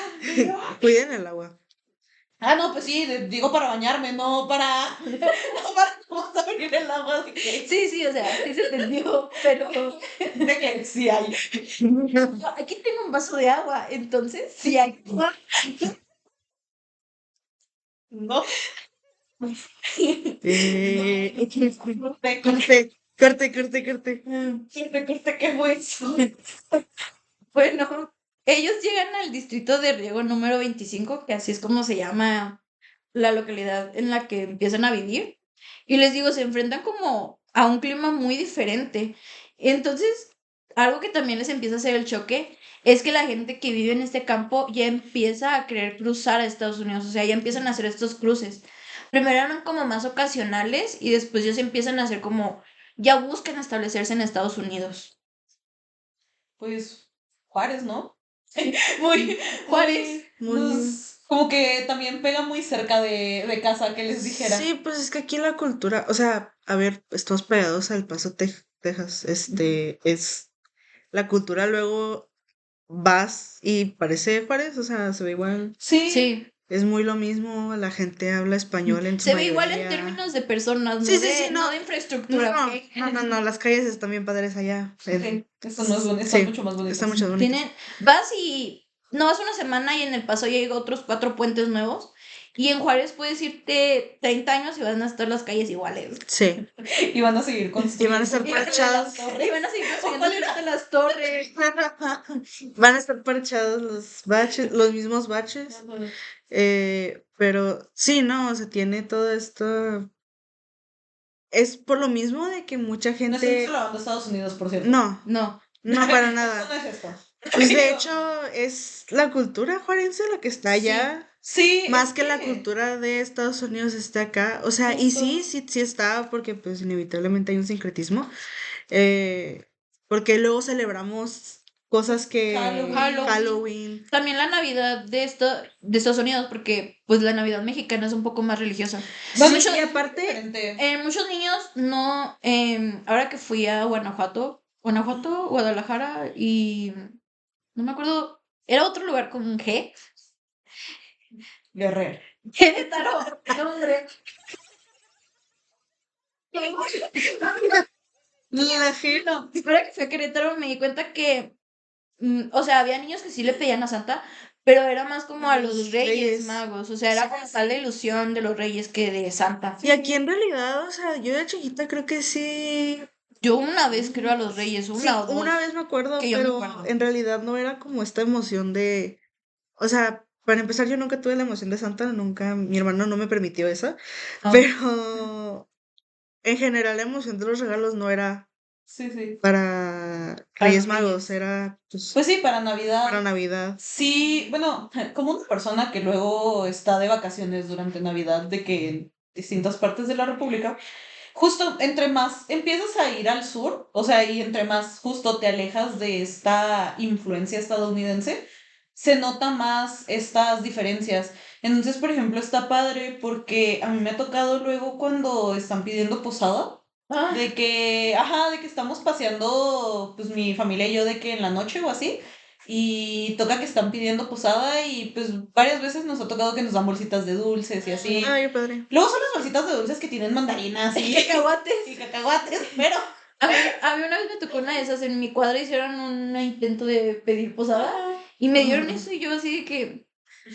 cuiden el agua. Ah, no, pues sí, digo para bañarme, no para, no para no abrir el agua de que, Sí, o sea, sí se entendió, pero de que sí hay. aquí tengo un vaso de agua, entonces sí hay agua. No, Corte. corte, ¿qué fue eso? Bueno, ellos llegan al distrito de riego número 25, que así es como se llama la localidad en la que empiezan a vivir. Y les digo, se enfrentan como a un clima muy diferente. Entonces, algo que también les empieza a hacer el choque es que la gente que vive en este campo ya empieza a querer cruzar a Estados Unidos, o sea, ya empiezan a hacer estos cruces. Primero eran como más ocasionales y después ya se empiezan a hacer como, ya buscan establecerse en Estados Unidos. Pues Juárez, ¿no? Muy, Juárez. como que también pega muy cerca de casa, que les dijera. Sí, pues es que aquí la cultura, o sea, a ver, estamos pegados al Paso, Texas. Es la cultura luego vas y parece Juárez, o sea, se ve igual. Sí, Sí. Es muy lo mismo, la gente habla español en su Se ve igual en mayoría. términos de personas, Sí, no sí, sí, no no. de infraestructura, ¿ok? No, las calles están bien padres allá. sí, están más están Sí, mucho más bonitas. están muchas bonitas. Tienen, vas y no vas una semana y en el Paso ya hay otros 4 puentes nuevos. Y en Juárez puedes irte 30 años y van a estar las calles iguales. Sí. Y van a seguir Y construyendo. van a estar parchados. Y van a seguir construyendo ahorita las torres. Van a estar parchados los baches, los mismos baches. Pero sí, no, o sea, tiene todo esto. Es por lo mismo de que mucha No estamos gente. alabando a Estados Unidos, por cierto. No, No. para Esto nada. no es esto. Pues de hecho, es la cultura juarense lo que está allá. Sí, Más es que la cultura de Estados Unidos está acá. O sea, y Justo. sí está, porque pues inevitablemente hay un sincretismo. Porque luego celebramos cosas que Halloween. También la Navidad de Estados Unidos, porque pues la Navidad mexicana es un poco más religiosa. Bueno, Muchos, y aparte, muchos niños no, ahora que fui a Guanajuato, Guadalajara y no me acuerdo, era otro lugar con un G. Guerrero. Querétaro, no, hombre. la gente. No, ahora que fui a Querétaro me di cuenta que, o sea, había niños que sí le pedían a Santa, pero era más como a los Reyes Magos, o sea, era como tal la ilusión de los Reyes que de Santa. Y aquí en realidad, o sea, yo de chiquita creo que sí. Yo una vez creo a los Reyes, Sí, una o dos. una vez me acuerdo, que yo me pero acuerdo. en realidad no era como esta emoción de. O sea, para empezar, yo nunca tuve la emoción de Santa, nunca, mi hermano no me permitió eso, Ah. pero en general la emoción de los regalos no era Sí. para Para Reyes los Magos, Reyes. era pues Pues sí, para Navidad. para Navidad. Sí, bueno, como una persona que luego está de vacaciones durante Navidad, de que en distintas partes de la República, justo entre más empiezas a ir al sur, o sea, y entre más justo te alejas de esta influencia estadounidense, se nota más estas diferencias. Entonces, por ejemplo, está padre porque a mí me ha tocado luego cuando están pidiendo posada, Ah, de que estamos paseando, pues mi familia y yo, de que en la noche o así, y toca que están pidiendo posada y pues varias veces nos ha tocado que nos dan bolsitas de dulces y así. Ay, qué padre. Luego son las bolsitas de dulces que tienen mandarinas y cacahuates. y cacahuates, pero... A mí una vez me tocó una de esas, en mi cuadra hicieron un intento de pedir posada y me dieron eso y yo así de que,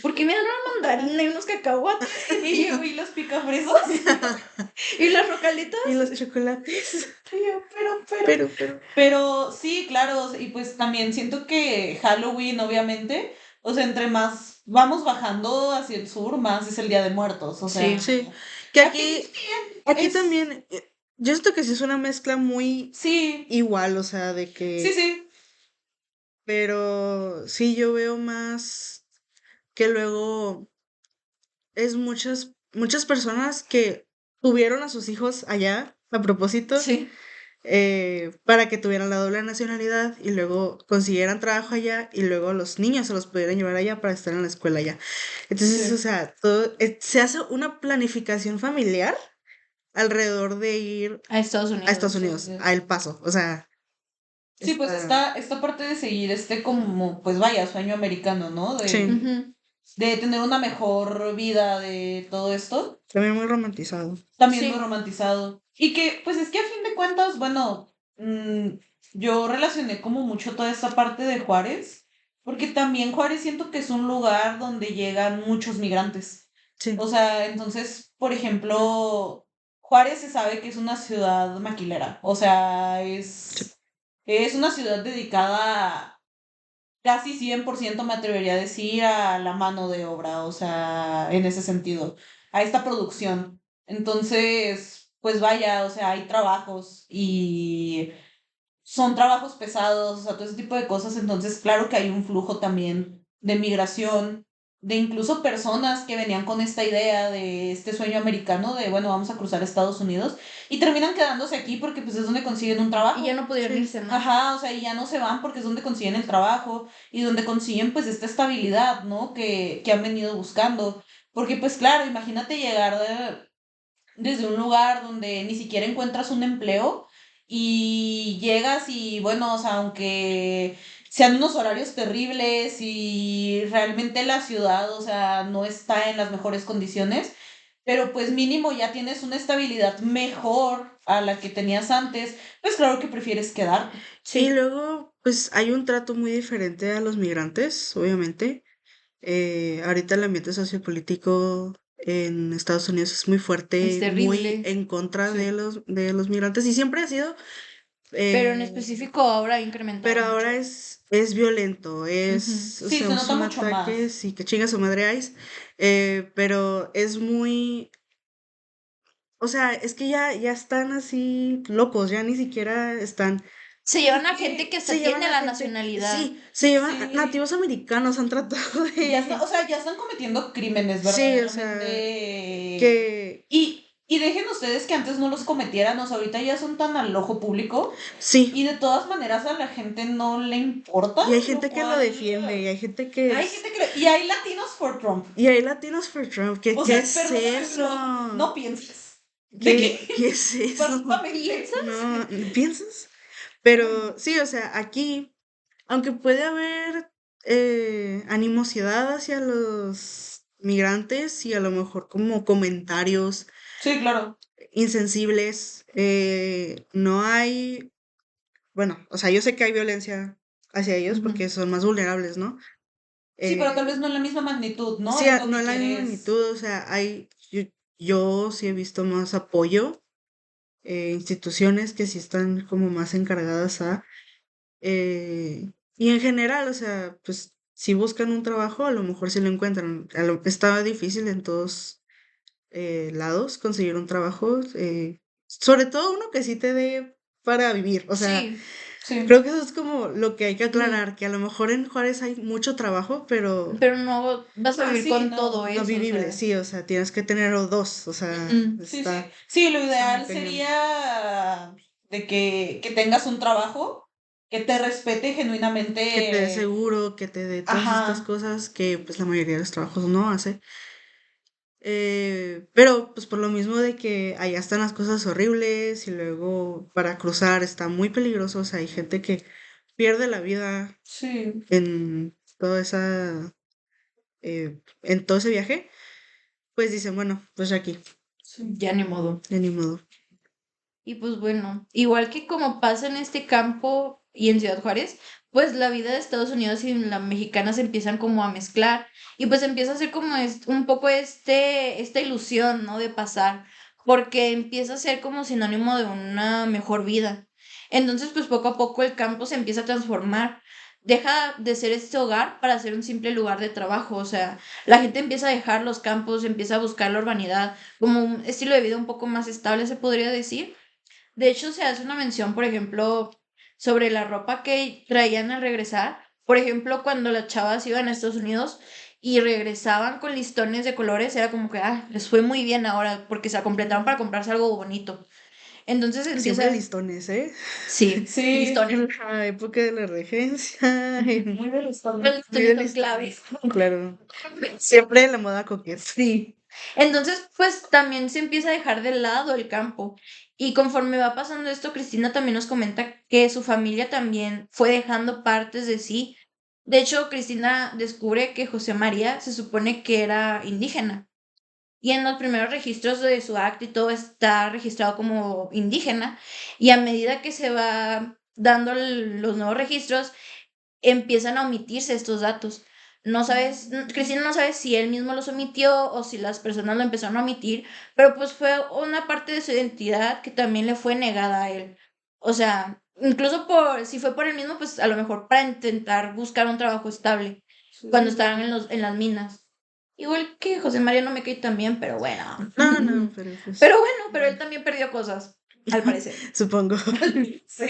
¿por qué me dan una mandarina y unos cacahuates Y yo vi los picafresas. y las rocalitas? Y los chocolates. Y yo, pero. Pero. Pero sí, claro, y pues también siento que Halloween, obviamente, o sea, entre más vamos bajando hacia el sur, más es el Día de Muertos, o sea. Sí. Sí. Que Aquí aquí es- también. Yo siento que sí es una mezcla muy Sí, igual, o sea, de que. sí. Pero sí, yo veo más que luego es muchas personas que tuvieron a sus hijos allá a propósito, Sí. para que tuvieran la doble nacionalidad y luego consiguieran trabajo allá y luego los niños se los pudieran llevar allá para estar en la escuela allá. Entonces, Sí. o sea, todo, se hace una planificación familiar alrededor de ir A Estados a Unidos. Estados Unidos, a El Paso. O sea, Sí, pues está... esta parte de seguir este como, pues vaya, sueño americano, ¿no? Sí, Ujú. De tener una mejor vida de todo esto. también muy romantizado. También muy Sí. romantizado. Y que, pues es que a fin de cuentas, bueno, yo relacioné como mucho toda esta parte de Juárez, porque también Juárez siento que es un lugar donde llegan muchos migrantes. Sí, O sea, entonces, por ejemplo, Juárez se sabe que es una ciudad maquilera. O sea, sí. es una ciudad dedicada casi 100% me atrevería a decir a la mano de obra, o sea, en ese sentido, a esta producción. Entonces, pues vaya, o sea, hay trabajos y son trabajos pesados, o sea, todo ese tipo de cosas. Entonces, claro que hay un flujo también de migración, de incluso personas que venían con esta idea de este sueño americano de, bueno, vamos a cruzar Estados Unidos y terminan quedándose aquí porque pues es donde consiguen un Y ya trabajo. no pudieron Sí. irse, ¿no? Ajá, o sea, y ya no se van porque es donde consiguen el trabajo y donde consiguen pues esta estabilidad, ¿no? Que han venido buscando. Porque pues claro, imagínate llegar desde un lugar donde ni siquiera encuentras un empleo y llegas y bueno, o sea, aunque sean unos horarios terribles y realmente la ciudad, o sea, no está en las mejores condiciones, pero pues mínimo ya tienes una estabilidad mejor a la que tenías antes, pues claro que prefieres quedarte. Y Sí. luego, pues hay un trato muy diferente a los migrantes, obviamente. Ahorita el ambiente sociopolítico en Estados Unidos es muy Es fuerte, muy terrible. en contra Sí. de los migrantes y siempre ha sido, Pero en eh, específico ahora ha incrementado pero mucho. ahora es violento, Ujú. es, o Sí, sea, se nota son mucho más. ataques y que chinga su madre ICE, pero es muy, o sea, es que ya están así locos, ya ni siquiera están. Se llevan a gente que Se hasta llevan tiene a la gente, nacionalidad. sí, se llevan Sí. nativos americanos, han tratado Ya está, de, o sea, ya están cometiendo crímenes sí, o sea, verdaderamente. que Y dejen ustedes que antes no los cometieran, o sea, ahorita ya son tan al ojo público sí, y de todas maneras a la gente no le importa, y hay lo gente que lo cual... defiende, y hay gente que Hay gente que... Y hay latinos for Trump. y hay latinos for Trump, O ¿qué sea, es perdóname, eso? pero no pienses. ¿De qué? ¿Qué es eso? Básicamente. No, ¿no piensas? Pero sí, o sea, aquí, aunque puede haber animosidad hacia los migrantes y a lo mejor como comentarios Sí, claro. insensibles, no hay, bueno, o sea, yo sé que hay violencia hacia ellos Ujú. porque son más vulnerables, ¿no? Sí, pero tal Eh, vez no en la misma magnitud, ¿no? sí, Es lo no que en la misma quieres. magnitud, o sea, yo sí he visto más apoyo, instituciones que sí están como más encargadas y en general, o sea, pues si buscan un trabajo, a lo mejor sí lo encuentran. Está difícil en todos lados conseguir un trabajo, sobre todo uno que sí te dé para vivir. O sea, Sí. Sí. creo que eso es como lo que hay que aclarar, que a lo mejor en Juárez hay mucho trabajo, pero Pero no vas a Ah, vivir sí, con todo no. no eso, o vivible, sea. sí, o sea, tienes que tener o dos, o sea, Ujú. Sí, sí. está, Sí, lo está muy ideal cañón. sería de que tengas un trabajo que te respete que te dé genuinamente. seguro, que te dé todas estas Ajá, cosas que pues la mayoría de los trabajos no hace. Pero pues por lo mismo de que allá están las cosas horribles y luego para cruzar está muy peligroso, o sea, hay gente que pierde la vida sí, en toda en todo ese viaje, pues dicen, bueno, pues aquí, sí. Ya ni modo. de ni modo. Y pues bueno, igual que como pasa en este campo y en Ciudad Juárez, pues la vida de Estados Unidos y la mexicana se empiezan como a mezclar y pues empieza a ser como un poco esta ilusión, ¿no? De pasar, porque empieza a ser como sinónimo de una mejor vida. Entonces, pues poco a poco el campo se empieza a transformar. Deja de ser este hogar para ser un simple lugar de trabajo. O sea, la gente empieza a dejar los campos, empieza a buscar la urbanidad como un estilo de vida un poco más estable, se podría decir. De hecho, se hace una mención, por ejemplo, sobre la ropa que traían al regresar. Por ejemplo, cuando las chavas iban a Estados Unidos y regresaban con listones de colores, era como que, les fue muy bien ahora porque se completaron para comprarse algo bonito. Entonces Siempre empieza, listones, ¿eh? sí, Sí, listones. En la época de la regencia, muy de los Los muy listones de son clave. listones, claro. Siempre la moda coqueta. Sí. Entonces, pues también se empieza a dejar de lado el campo. Y conforme va pasando esto, Cristina también nos comenta que su familia también fue dejando partes de sí. De hecho, Cristina descubre que José María se supone que era indígena. Y en los primeros registros de su acta y todo está registrado como indígena. Y a medida que se va dando los nuevos registros, empiezan a omitirse estos datos. No sabes, Cristina no sabe si él mismo los omitió o si las personas lo empezaron a omitir, pero pues fue una parte de su identidad que también le fue negada a él. O sea, incluso si fue por él mismo, pues a lo mejor para intentar buscar un trabajo estable cuando sí. estaban en las minas. Igual que José María no me cae tan bien, pero bueno. No, no, pero pues, Pero bueno, pero él también perdió cosas, al parecer. supongo. Sí.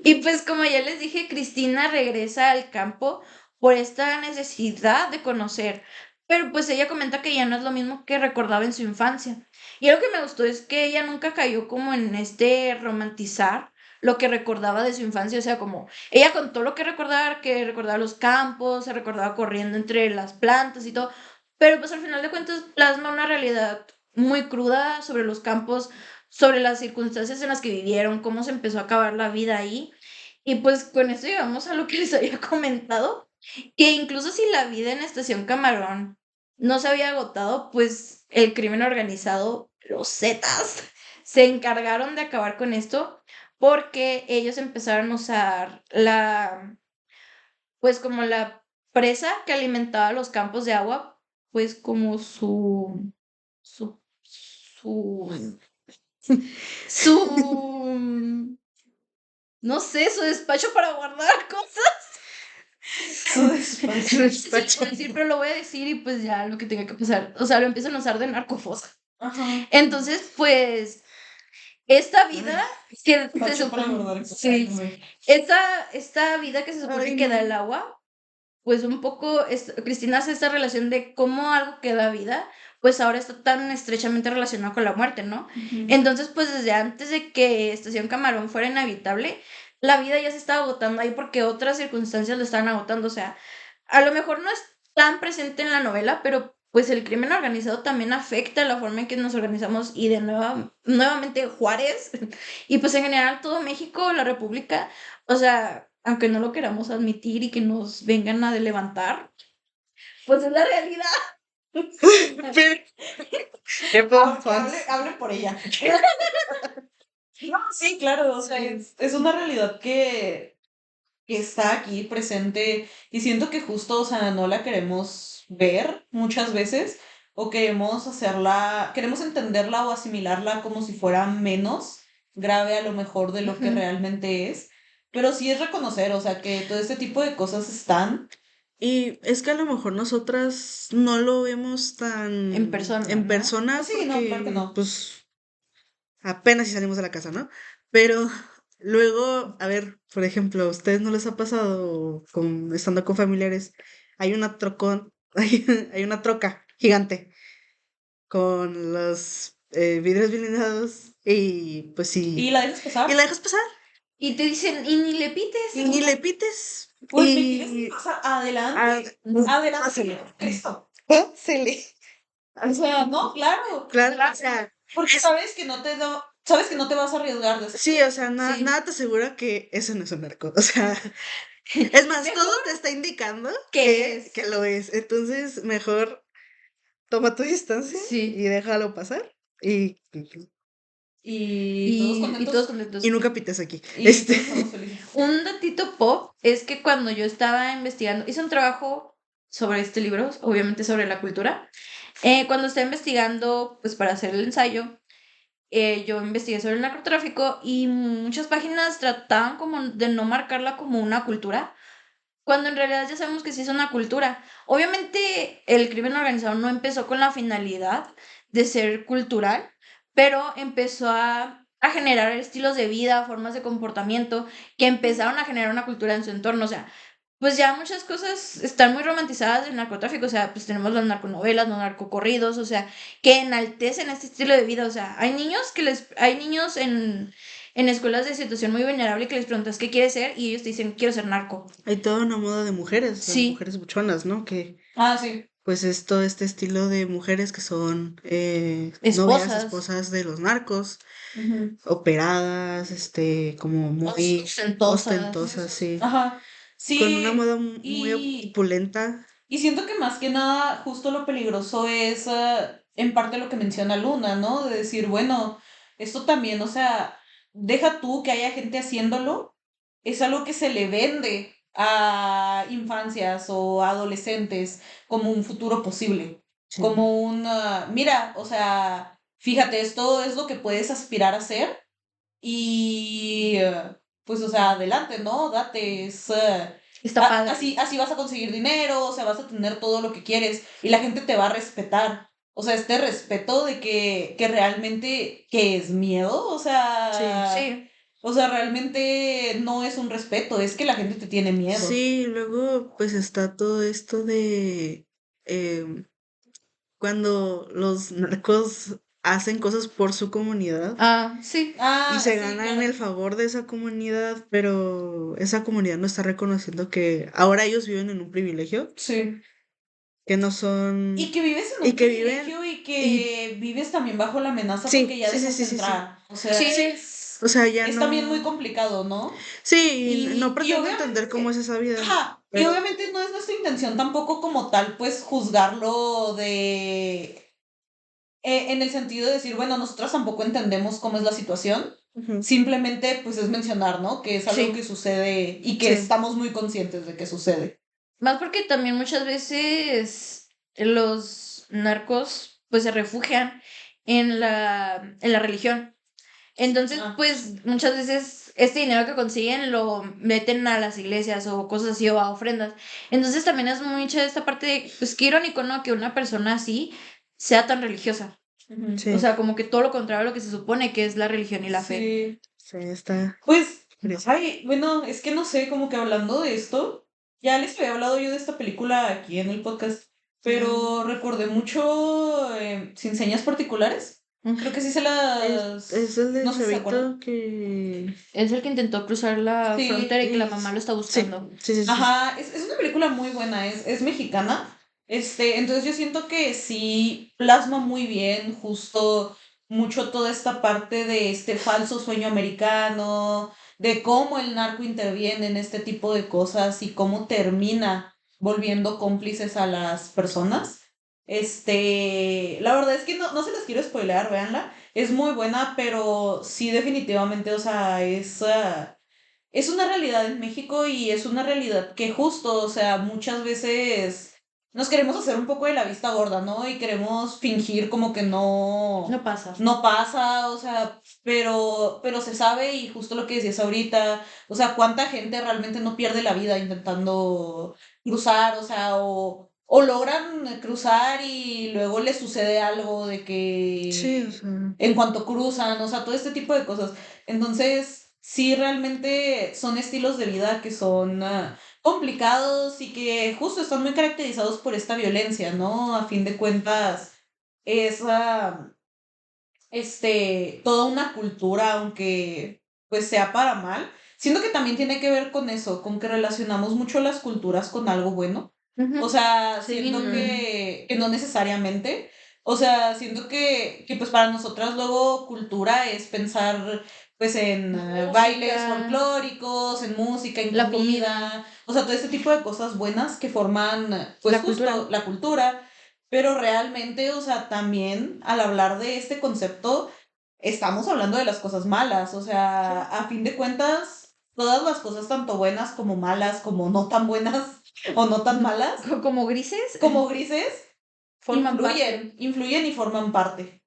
Y pues como ya les dije, Cristina regresa al campo por esta necesidad de conocer, pero pues ella comenta que ya no es lo mismo que recordaba en su infancia. Y algo que me gustó es que ella nunca cayó como en este romantizar lo que recordaba de su infancia, o sea, como ella contó lo que recordaba los campos, se recordaba corriendo entre las plantas y todo, pero pues al final de cuentas plasma una realidad muy cruda sobre los campos, sobre las circunstancias en las que vivieron, cómo se empezó a acabar la vida ahí. Y pues con esto llegamos a lo que les había comentado, que incluso si la vida en Estación Camarón no se había agotado, pues el crimen organizado, los Zetas, se encargaron de acabar con esto porque ellos empezaron a usar pues como la presa que alimentaba los campos de agua, pues como su, su, no sé, su despacho para guardar cosas. Su despacho. No sé si lo puedo decir, pero lo voy a decir y pues ya lo que tenga que pasar. O sea, lo empiezan a usar de narcofosa. Ajá. Entonces, pues, esta vida Ay, que se Despacho para supone, guardar cosas. sí, Güey. esta vida que se supone ay, que da no. el agua, pues un poco, Cristina hace esta relación de cómo algo que da vida, pues ahora está tan estrechamente relacionado con la muerte, ¿no? Ujú. Entonces, pues desde antes de que Estación Camarón fuera inhabitable, la vida ya se estaba agotando ahí porque otras circunstancias lo estaban agotando. O sea, a lo mejor no es tan presente en la novela, pero pues el crimen organizado también afecta la forma en que nos organizamos y nuevamente Juárez y pues en general todo México, la República, o sea, aunque no lo queramos admitir y que nos vengan a levantar, pues es la realidad. Pero, ¿qué Hable por ella. No, sí, claro, o sea, es una realidad que está aquí presente y siento que justo, o sea, no la queremos ver muchas veces o queremos entenderla o asimilarla como si fuera menos grave a lo mejor de lo que Ujú. realmente es, pero sí es reconocer, o sea, que todo este tipo de cosas están. Y es que a lo mejor nosotras no lo vemos En tan persona, en ¿no? persona Sí, no, claro que porque, no. pues, apenas si salimos de la casa, ¿no? Pero luego, a ver, por ejemplo, ¿a ustedes no les ha pasado estando con familiares? Hay una trocón, hay una troca gigante con los vidrios blindados y pues ¿Y sí. la dejas ¿Y pasar? la dejas pasar? Y te dicen, y ni le pites. Y ni le pites. Pues me quieres Y pasar adelante. Adelante, pásale. Cristo. Pásale. O sea, no, claro. Claro, o sea, Porque sabes que no te sabes que no te vas a arriesgar de sí, o sea, Sí. nada te asegura que eso no es un narco. O sea, es más, Mejor todo te está indicando que es. que lo es. Entonces, mejor toma tu distancia Sí. y déjalo pasar. Y, Y todos Y contentos. todos contentos. y nunca pites aquí. Y todos estamos felices. Un datito pop es que cuando yo estaba investigando, hice un trabajo sobre este libro, obviamente sobre la cultura. Cuando estaba investigando, pues para hacer el ensayo, yo investigué sobre el narcotráfico y muchas páginas trataban como de no marcarla como una cultura, cuando en realidad ya sabemos que sí es una cultura. Obviamente el crimen organizado no empezó con la finalidad de ser cultural, pero empezó a generar estilos de vida, formas de comportamiento que empezaron a generar una cultura en su entorno. O sea, pues ya muchas cosas están muy romantizadas del narcotráfico. O sea, pues tenemos las narconovelas, los narcocorridos, o sea, que enaltecen este estilo de vida. O sea, hay niños en escuelas de situación muy vulnerable que les preguntas qué quieres ser y ellos te dicen quiero ser narco. Hay toda una moda de mujeres, las Sí, mujeres buchonas, ¿no? Que Ah, sí. pues es todo este estilo de mujeres que son novias, esposas, esposas de los narcos, Ujú. operadas, como muy ostentosas. ostentosas, sí. Ajá. Con una Sí. moda muy Y, opulenta. y siento que más que nada, justo lo peligroso es en parte lo que menciona Luna, ¿no? De decir, bueno, esto también, o sea, deja tú que haya gente haciéndolo, es algo que se le vende a infancias o adolescentes como un futuro posible, Sí. como mira, o sea, fíjate, esto es lo que puedes aspirar a ser y pues, o sea, adelante, ¿no? Date, Está padre. así vas a conseguir dinero, o sea, vas a tener todo lo que quieres y la gente te va a respetar. O sea, este respeto de que realmente, que es miedo, Sí. o sea, realmente no es un respeto, es que la gente te tiene miedo. Sí, luego pues está todo esto de em, cuando los narcos hacen cosas por su comunidad Ah, sí. y Ah, se sí, ganan claro. el favor de esa comunidad, pero esa comunidad no está reconociendo que ahora ellos viven en un privilegio, Sí. que no son Y que vives en y un que viven privilegio y y que vives también bajo la amenaza porque sí, ya sí, sí, dejaste sí, sí, sí. entrar. O sea, Sí. Sí, o sea, ya es también muy no. complicado, ¿no? Sí, y no Y pretendo entender cómo es obviamente, esa vida, ajá, y pero obviamente no es nuestra intención tampoco como tal, pues juzgarlo en el sentido de decir, bueno, nosotros tampoco entendemos cómo es la situación, ujú, simplemente pues es mencionar, ¿no? Que es algo Sí. que sucede y que sí, estamos muy conscientes de que sucede. Más porque también muchas veces los narcos pues se refugian en la religión. Entonces, Ah, pues muchas veces este dinero que consiguen lo meten a las iglesias o cosas así o a ofrendas. Entonces también es mucha esta parte de, pues qué irónico, ¿no? Que una persona así sea tan religiosa. ujú. O sí, sea, como que todo lo contrario a lo que se supone que es la religión y la fe. Sí. sí, está Pues, curioso. ay, bueno, es que no sé, como que hablando de esto, ya les había hablado yo de esta película aquí en el podcast, pero recordé mucho Sin Señas Particulares. Creo que sí se Es las... el del No sé si se acuerdan. chavito que... Es el que intentó cruzar la Sí, frontera y que la mamá Sí, lo está sí, buscando. sí, sí, sí. ajá, es una película muy buena, es mexicana. Entonces yo siento que sí plasma muy bien justo mucho toda esta parte de este falso sueño americano, de cómo el narco interviene en este tipo de cosas y cómo termina volviendo cómplices a las personas. La verdad es que no se las quiero spoilear, véanla. Es muy buena, pero sí definitivamente, o sea, es una realidad en México y es una realidad que justo, o sea, muchas veces nos queremos hacer un poco de la vista gorda, ¿no? Y queremos fingir como que No pasa. no pasa, o sea, pero se sabe y justo lo que decías ahorita, o sea, cuánta gente realmente no pierde la vida intentando cruzar, o sea, o logran cruzar y luego les sucede algo de Sí, o que sea, en cuanto cruzan, o sea, todo este tipo de cosas. Entonces, sí, realmente son estilos de vida que son complicados y que justo están muy caracterizados por esta violencia, ¿no? A fin de cuentas, es toda una cultura, aunque pues sea para mal, siento que también tiene que ver con eso, con que relacionamos mucho las culturas con algo bueno. O Ujú. sea, Sí, siento no. que no necesariamente. O sea, siento que pues para nosotras luego cultura es pensar pues en bailes Música, folclóricos, en música, en la comida, comida, o sea, todo este tipo de cosas buenas que forman pues la justo cultura. la cultura, pero realmente, o sea, también al hablar de este concepto estamos hablando de las cosas malas, o sea, a fin de cuentas, todas las cosas tanto buenas como malas, como no tan buenas o no tan malas, Como grises, como grises, forman parte. influyen y forman parte.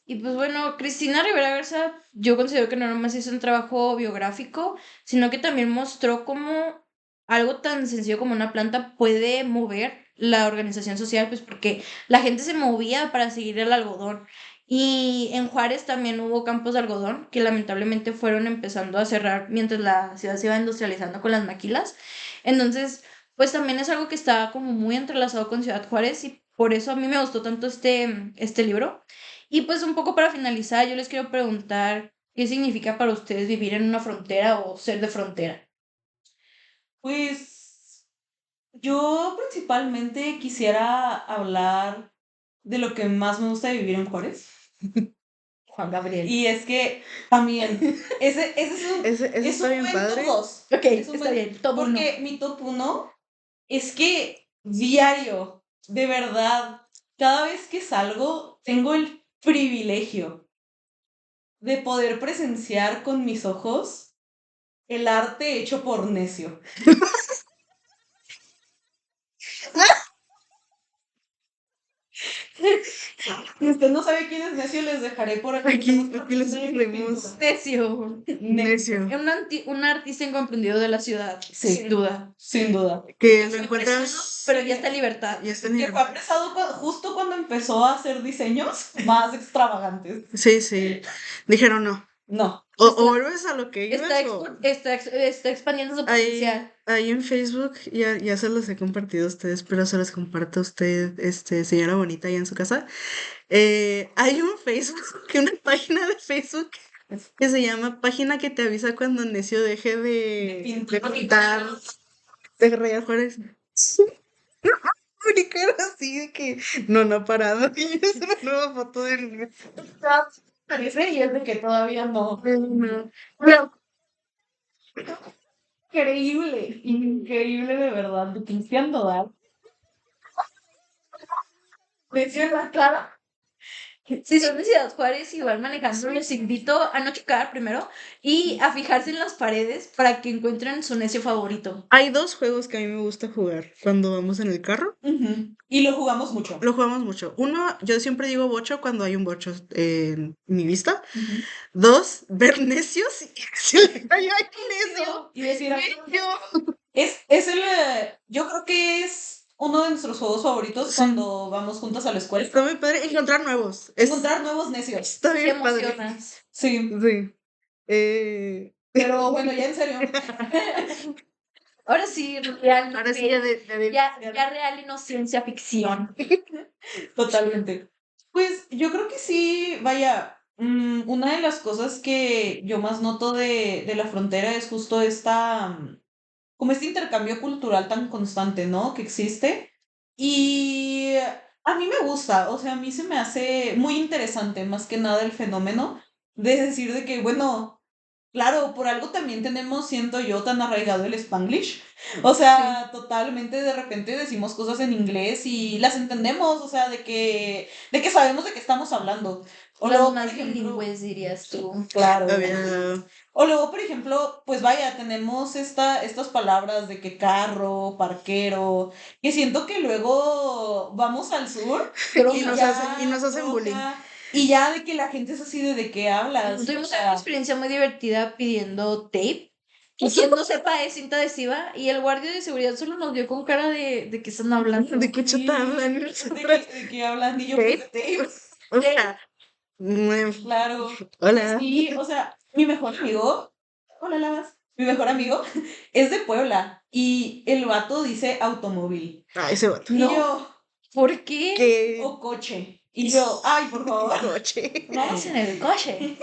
Y pues bueno, Cristina Rivera Garza, yo considero que no nomás hizo un trabajo biográfico, sino que también mostró cómo algo tan sencillo como una planta puede mover la organización social, pues porque la gente se movía para seguir el algodón. Y en Juárez también hubo campos de algodón que lamentablemente fueron empezando a cerrar mientras la ciudad se iba industrializando con las maquilas. Entonces, pues también es algo que está como muy entrelazado con Ciudad Juárez y por eso a mí me gustó tanto este libro. Y pues un poco para finalizar, yo les quiero preguntar qué significa para ustedes vivir en una frontera o ser de frontera. Pues yo principalmente quisiera hablar de lo que más me gusta de vivir en Juárez. Juan Gabriel. Y es que también, ese Ese es está un bien buen top padre. 2. Ok, Es un está buen, bien, top uno. porque mi top 1 es que diario, de verdad, cada vez que salgo, tengo el privilegio de poder presenciar con mis ojos el arte hecho por Necio. Si usted no sabe quién es Necio, les dejaré por aquí. Aquí les ponemos Necio. Necio, Un artista incomprendido de la ciudad, Sí. sin duda. Sin duda. que lo Es encuentras pero ya está en libertad. y está en Que fue apresado justo cuando empezó a hacer diseños más extravagantes. Sí, sí. Dijeron no. No. O vuelves a lo que ibas Está expandiendo su potencial. ahí en Facebook ya se los he compartido a ustedes, pero se los comparto a usted, señora bonita, allá en su casa. Hay un Facebook, una página de Facebook que se llama Página que te avisa cuando Necio deje de pintar, de Rayar Juárez. Mi cara así de que no ha parado. Y es una nueva foto del Necio. Parece y es de que todavía no. No. Pero increíble, increíble de verdad. De Cristian Nodal. Necio en la cara. Si son de Ciudad Juárez y van manejando, les invito a no chocar primero y a fijarse en las paredes para que encuentren su necio favorito. Hay dos juegos que a mí me gusta jugar cuando vamos en el carro. Y lo jugamos mucho. Lo jugamos mucho. Uno, yo siempre digo bocho cuando hay un bocho en mi vista. Dos, ver necios y se le cayó ahí necio. Y decir, Necio. es el. Yo creo que es uno de nuestros juegos favoritos Sí. cuando vamos juntas a la escuela. Está muy padre encontrar nuevos. Encontrar nuevos necios. Está Te bien padre. emocionas. Sí. Sí. Pero bueno, ya en serio. Ahora sí, real, Ahora sí, ya real y no ciencia ficción. Totalmente. Pues yo creo que sí, vaya, una de las cosas que yo más noto de la frontera es justo como este intercambio cultural tan constante, ¿no? Que existe. Y a mí me gusta, o sea, a mí se me hace muy interesante, más que nada el fenómeno de decir de que, bueno, claro, por algo también tenemos, siento yo, tan arraigado el Spanglish. O sea, totalmente de repente decimos cosas en inglés y las entendemos, o sea, de que sabemos de qué estamos hablando. O Los luego, más por ejemplo, bilingües, dirías tú. claro. Había- O luego, por ejemplo, pues vaya, tenemos estas palabras de que carro, parquero, que siento que luego vamos al sur Y nos hacen bullying. y ya de que la gente es así de qué hablas. Tuvimos O sea, una experiencia muy divertida pidiendo tape. Y quien no sepa es cinta adhesiva. Y el guardia de seguridad solo nos vio con cara de que están hablando. ¿De qué chata hablan? de que hablan y yo pues de tape. O sea, Claro. hola. Sí, o sea, mi mejor amigo, hola Lavas, mi mejor amigo es de Puebla y el vato dice automóvil. Ese vato. Y yo, ¿Por qué? ¿Qué o coche. Y yo, ay, por favor. coche? Vamos en el coche.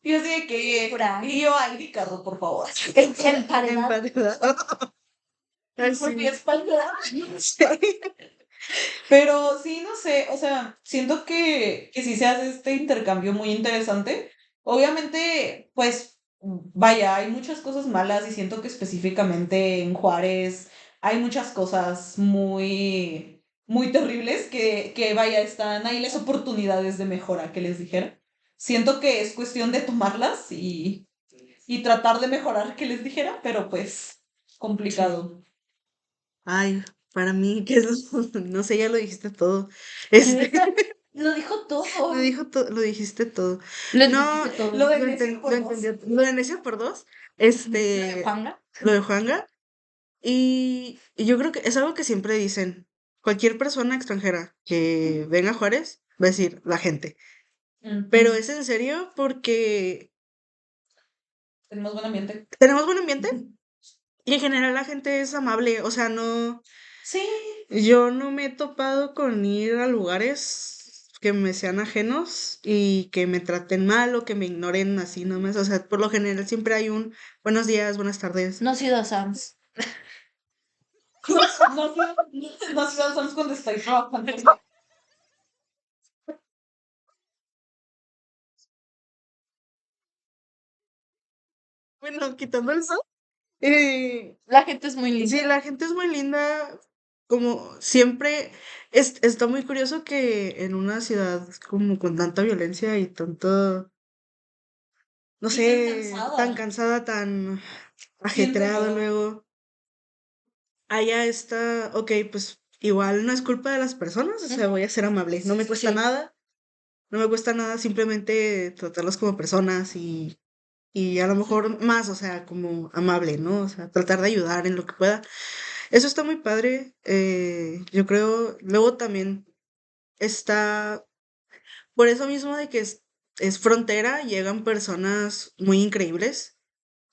Yo así de que, figura. Y yo, ay, Ricardo, por favor. Emparedado. Emparedado. Ay, Por mi sí. espalda. Sí. Pero sí, no sé, o sea, siento que sí se hace este intercambio muy interesante. Obviamente, pues, vaya, hay muchas cosas malas y siento que específicamente en Juárez hay muchas cosas muy, muy terribles que vaya, están ahí las oportunidades de mejora que les dijera. Siento que es cuestión de tomarlas y tratar de mejorar que les dijera, pero pues, complicado. Ay, para mí, ¿qué es lo- No sé, ya lo dijiste todo. Este, Lo dijo todo. lo dijiste todo. Lo No, dijiste todo. Lo de lo, Necia enten- por lo dos. entendí. Lo de Necia por dos, ¿Lo de Juanga? lo de Juanga, y yo creo que es algo que siempre dicen. Cualquier persona extranjera que venga a Juárez va a decir la gente. Pero es en serio porque Tenemos buen ambiente. tenemos buen ambiente y en general la gente es amable. O sea, no, Sí, yo no me he topado con ir a lugares que me sean ajenos y que me traten mal o que me ignoren así nomás. O sea, por lo general siempre hay un buenos días, buenas tardes. No ha sido a Sams. no sé Sams cuando estoy trabajando. Bueno, quitando eso. eh, La gente es muy linda. sí, la gente es muy linda. Como siempre, está muy curioso que en una ciudad como con tanta violencia y tanto, no Y tan sé, cansada. tan cansada, tan Siento ajetreado yo. luego, haya esta, ok, pues igual no es culpa de las personas, o sea, voy a ser amable, no me cuesta Sí. nada, no me cuesta nada simplemente tratarlos como personas y a lo mejor más, o sea, como amable, ¿no? O sea, tratar de ayudar en lo que pueda. Eso está muy padre, yo creo, luego también está, por eso mismo de que es frontera, llegan personas muy increíbles.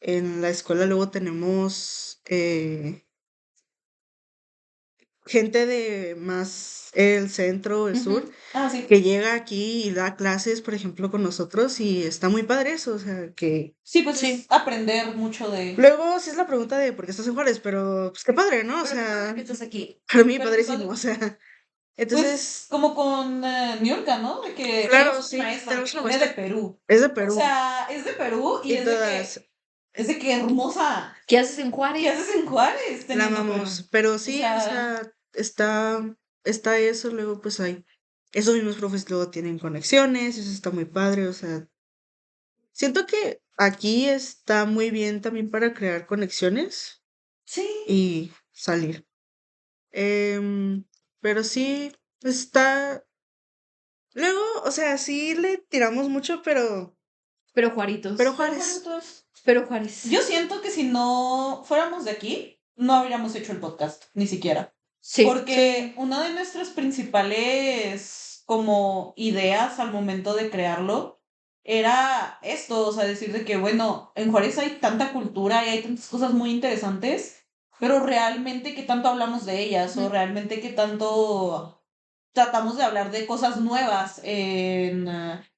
En la escuela luego tenemos gente de más el centro, el sur, Ah, sí. que llega aquí y da clases, por ejemplo, con nosotros y está muy padre eso, o sea, que Sí, pues Sí. es aprender mucho de. luego sí es la pregunta de por qué estás en Juárez, pero pues qué padre, ¿no? O Pero qué padre sea, que estás aquí. para mí Pero qué padrísimo, padre. o sea, Pues entonces, como con Niurka, ¿no? De que claro, tenemos sí, una maestra tenemos que una viene de muestra, Perú. es de O Perú sea, es de Perú y y es de todas que. Es de que hermosa. ¿Qué haces en ¿Qué Juárez? haces en Juárez la teniendo amamos, Perú? pero O sí, o sea, sea, está eso, luego pues hay, esos mismos profes luego tienen conexiones, eso está muy padre, o sea, siento que aquí está muy bien también para crear conexiones sí. y salir. Em, pero sí, está, luego, o sea, sí le tiramos mucho, Pero Juaritos. pero Pero Juárez, Juárez. Pero Juárez. Yo siento que si no fuéramos de aquí, no habríamos hecho el podcast, ni siquiera. Sí. Porque una de nuestras principales como ideas al momento de crearlo era esto, o sea, decir de que, bueno, en Juárez hay tanta cultura y hay tantas cosas muy interesantes, pero realmente qué tanto hablamos de ellas o Ujú. realmente qué tanto tratamos de hablar de cosas nuevas en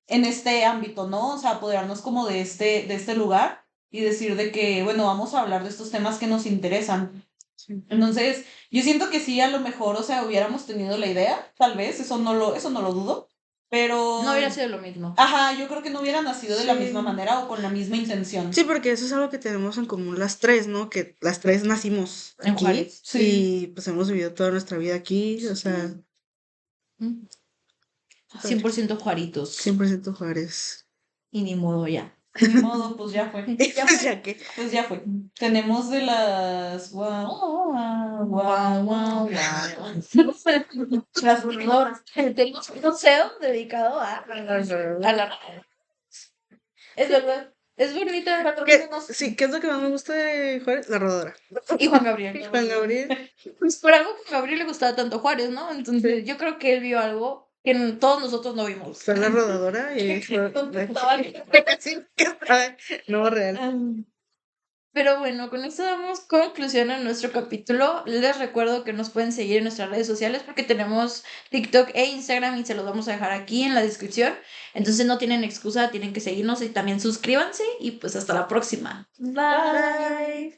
este ámbito, ¿no? O sea, apoderarnos como de este lugar y decir de que, bueno, vamos a hablar de estos temas que nos interesan. sí. Entonces, yo siento que sí, a lo mejor, o sea, hubiéramos tenido la idea, tal vez, eso no lo dudo, pero, No hubiera sido lo mismo. ajá, yo creo que no hubiera nacido de la misma Sí. manera o con la misma intención. Sí, porque eso es algo que tenemos en común las tres, ¿no? Que las tres nacimos En aquí Juárez. Sí. y pues hemos vivido toda nuestra vida aquí, o sea, Mm. padre. 100% Juaritos. 100% Juárez. Y ni modo ya. Ni modo, pues ya fue. Y pues ya que, Pues ya fue. Tenemos de las guau, guau, guau, guau, guau. Las burladoras. Tengo un museo dedicado a la... Es verdad. Es bonita. sí, ¿qué es lo que más me gusta de Juárez? La rodadora. Y Juan Gabriel. Juan Gabriel. Pues por algo que a Gabriel le gustaba tanto Juárez, ¿no? Entonces yo creo que él vio algo que todos nosotros no vimos. Fue la rodadora y ¿Dónde estaba? sí, que estaba- no real. Pero bueno, con esto damos conclusión a nuestro capítulo. Les recuerdo que nos pueden seguir en nuestras redes sociales porque tenemos TikTok e Instagram y se los vamos a dejar aquí en la descripción. Entonces no tienen excusa, tienen que seguirnos y también suscríbanse y pues hasta la próxima. Bye.